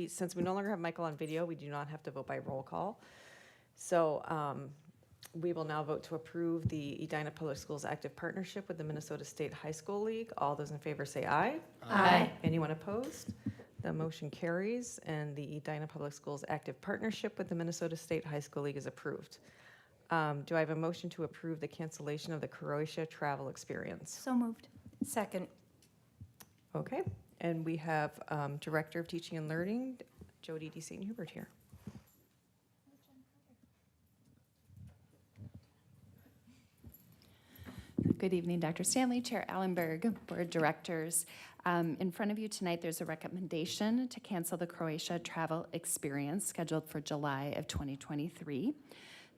Since we no longer have Michael on video, we do not have to vote by roll call. So we will now vote to approve the Edina Public Schools active partnership with the Minnesota State High School League. All those in favor say aye. Aye. Anyone opposed? The motion carries, and the Edina Public Schools active partnership with the Minnesota State High School League is approved. Do I have a motion to approve the cancellation of the Croatia travel experience? So moved. Second. Okay, and we have Director of Teaching and Learning, Jody D. St. Hubert here. Good evening, Dr. Stanley, Chair Allenberg, Board Directors. In front of you tonight, there's a recommendation to cancel the Croatia travel experience scheduled for July of 2023.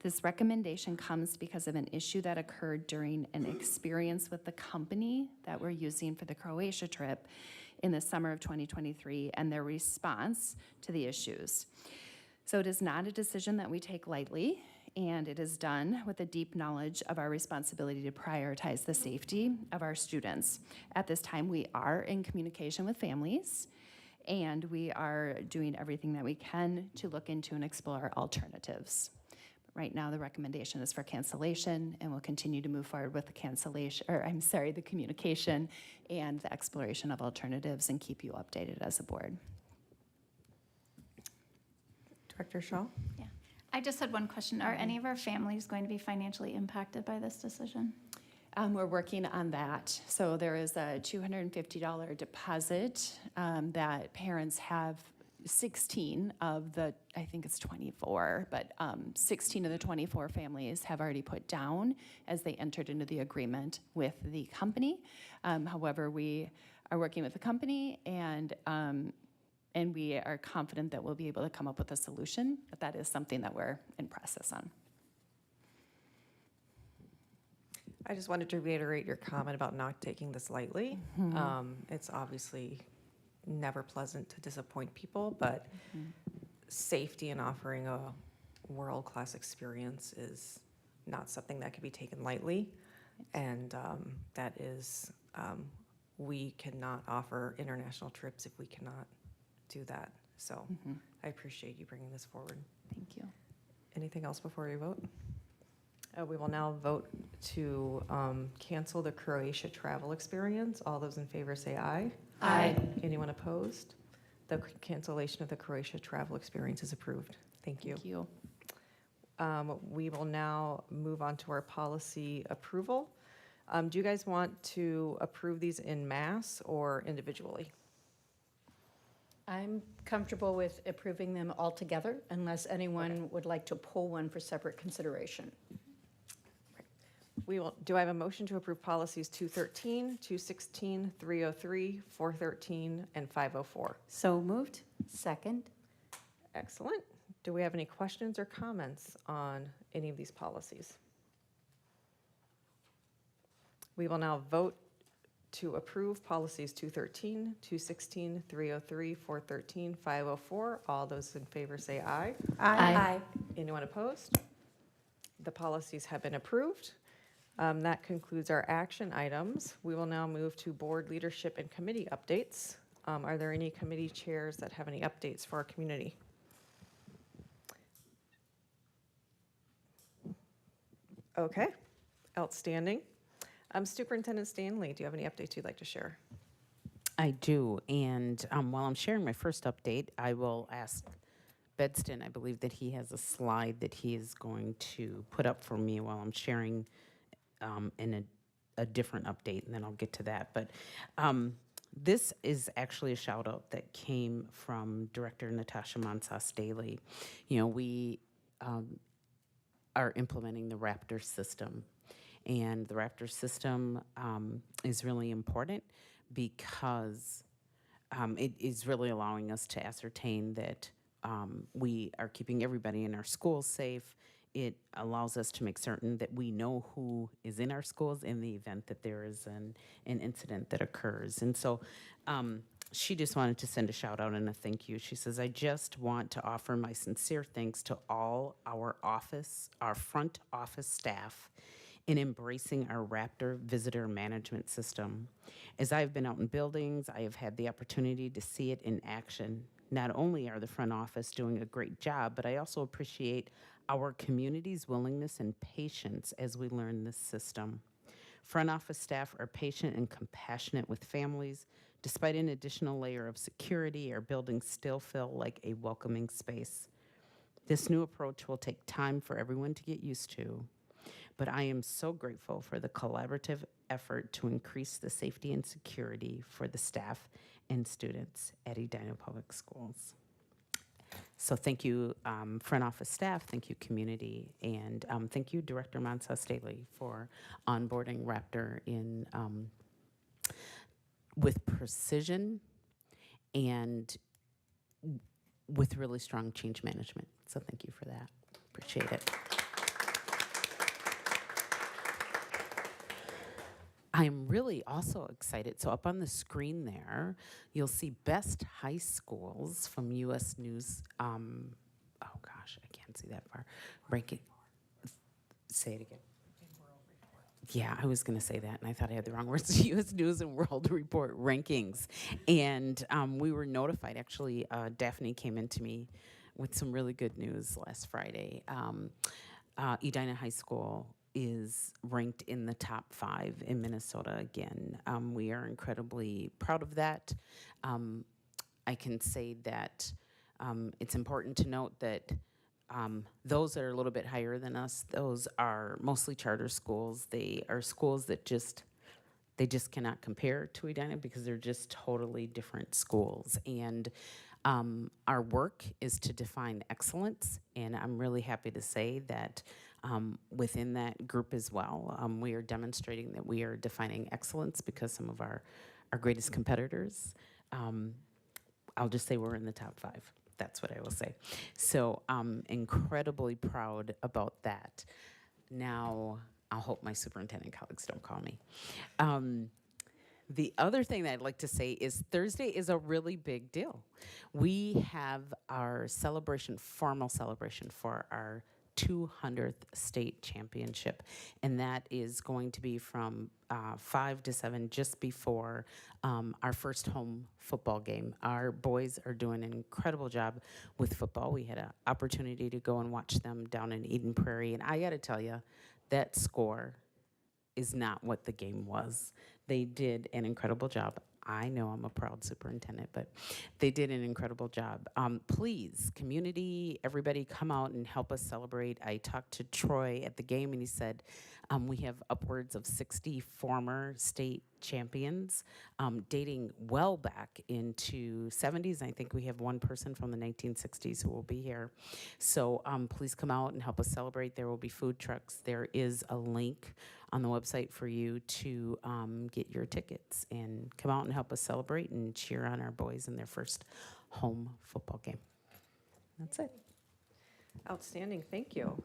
This recommendation comes because of an issue that occurred during an experience with the company that we're using for the Croatia trip in the summer of 2023 and their response to the issues. So it is not a decision that we take lightly, and it is done with a deep knowledge of our responsibility to prioritize the safety of our students. At this time, we are in communication with families, and we are doing everything that we can to look into and explore alternatives. Right now, the recommendation is for cancellation, and we'll continue to move forward with the the communication and the exploration of alternatives and keep you updated as a board. Director Shaw? Yeah. I just had one question. Are any of our families going to be financially impacted by this decision? We're working on that. So there is a $250 deposit that parents have. 16 of the, I think it's 24, but 16 of the 24 families have already put down as they entered into the agreement with the company. However, we are working with the company, and we are confident that we'll be able to come up with a solution, but that is something that we're in process on. I just wanted to reiterate your comment about not taking this lightly. It's obviously never pleasant to disappoint people, but safety and offering a world-class experience is not something that can be taken lightly. And that is, we cannot offer international trips if we cannot do that. So I appreciate you bringing this forward. Thank you. Anything else before we vote? We will now vote to cancel the Croatia travel experience. All those in favor say aye. Aye. Anyone opposed? The cancellation of the Croatia travel experience is approved. Thank you. Thank you. We will now move on to our policy approval. Do you guys want to approve these en masse or individually? I'm comfortable with approving them all together unless anyone would like to pull one for separate consideration. Do I have a motion to approve policies 213, 216, 303, 413, and 504? So moved. Second. Excellent. Do we have any questions or comments on any of these policies? We will now vote to approve policies 213, 216, 303, 413, 504. All those in favor say aye. Aye. Anyone opposed? The policies have been approved. That concludes our action items. We will now move to board leadership and committee updates. Are there any committee chairs that have any updates for our community? Okay, outstanding. Superintendent Stanley, do you have any updates you'd like to share? I do, and while I'm sharing my first update, I will ask Bedston, I believe that he has a slide that he is going to put up for me while I'm sharing in a different update, and then I'll get to that. But this is actually a shout out that came from Director Natasha Mansas Daly. You know, we are implementing the Raptor system, and the Raptor system is really important because it is really allowing us to ascertain that we are keeping everybody in our schools safe. It allows us to make certain that we know who is in our schools in the event that there is an incident that occurs. And so she just wanted to send a shout out and a thank you. She says, I just want to offer my sincere thanks to all our front office staff in embracing our Raptor visitor management system. As I've been out in buildings, I have had the opportunity to see it in action. Not only are the front office doing a great job, but I also appreciate our community's willingness and patience as we learn this system. Front office staff are patient and compassionate with families. Despite an additional layer of security, our buildings still feel like a welcoming space. This new approach will take time for everyone to get used to, but I am so grateful for the collaborative effort to increase the safety and security for the staff and students at Edina Public Schools. So thank you, front office staff, thank you, community, and thank you, Director Mansas Daly, for onboarding Raptor in with precision and with really strong change management. So thank you for that. Appreciate it. I'm really also excited. So up on the screen there, you'll see best high schools from U.S. News. Oh gosh, I can't see that far. Say it again. Yeah, I was going to say that, and I thought I had the wrong words. U.S. News and World Report rankings. And we were notified, actually, Daphne came into me with some really good news last Friday. Edina High School is ranked in the top 5 in Minnesota again. We are incredibly proud of that. I can say that it's important to note that those that are a little bit higher than us, those are mostly charter schools. They are schools that they just cannot compare to Edina because they're just totally different schools. And our work is to define excellence, and I'm really happy to say that within that group as well, we are demonstrating that we are defining excellence because some of our greatest competitors, I'll just say we're in the top 5. That's what I will say. So I'm incredibly proud about that. Now, I'll hope my superintendent colleagues don't call me. The other thing that I'd like to say is Thursday is a really big deal. We have our formal celebration for our 200th state championship, and that is going to be from 5 to 7, just before our first home football game. Our boys are doing an incredible job with football. We had an opportunity to go and watch them down in Eden Prairie, and I got to tell you, that score is not what the game was. They did an incredible job. I know I'm a proud superintendent, but they did an incredible job. Please, community, everybody come out and help us celebrate. I talked to Troy at the game, and he said we have upwards of 60 former state champions dating well back into 70s. I think we have one person from the 1960s who will be here. So please come out and help us celebrate. There will be food trucks. There is a link on the website for you to get your tickets and come out and help us celebrate and cheer on our boys in their first home football game. That's it. Outstanding, thank you.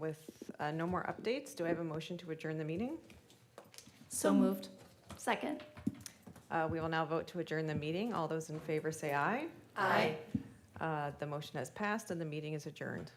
With no more updates, do I have a motion to adjourn the meeting? So moved. Second. We will now vote to adjourn the meeting. All those in favor say aye. Aye. The motion has passed and the meeting is adjourned.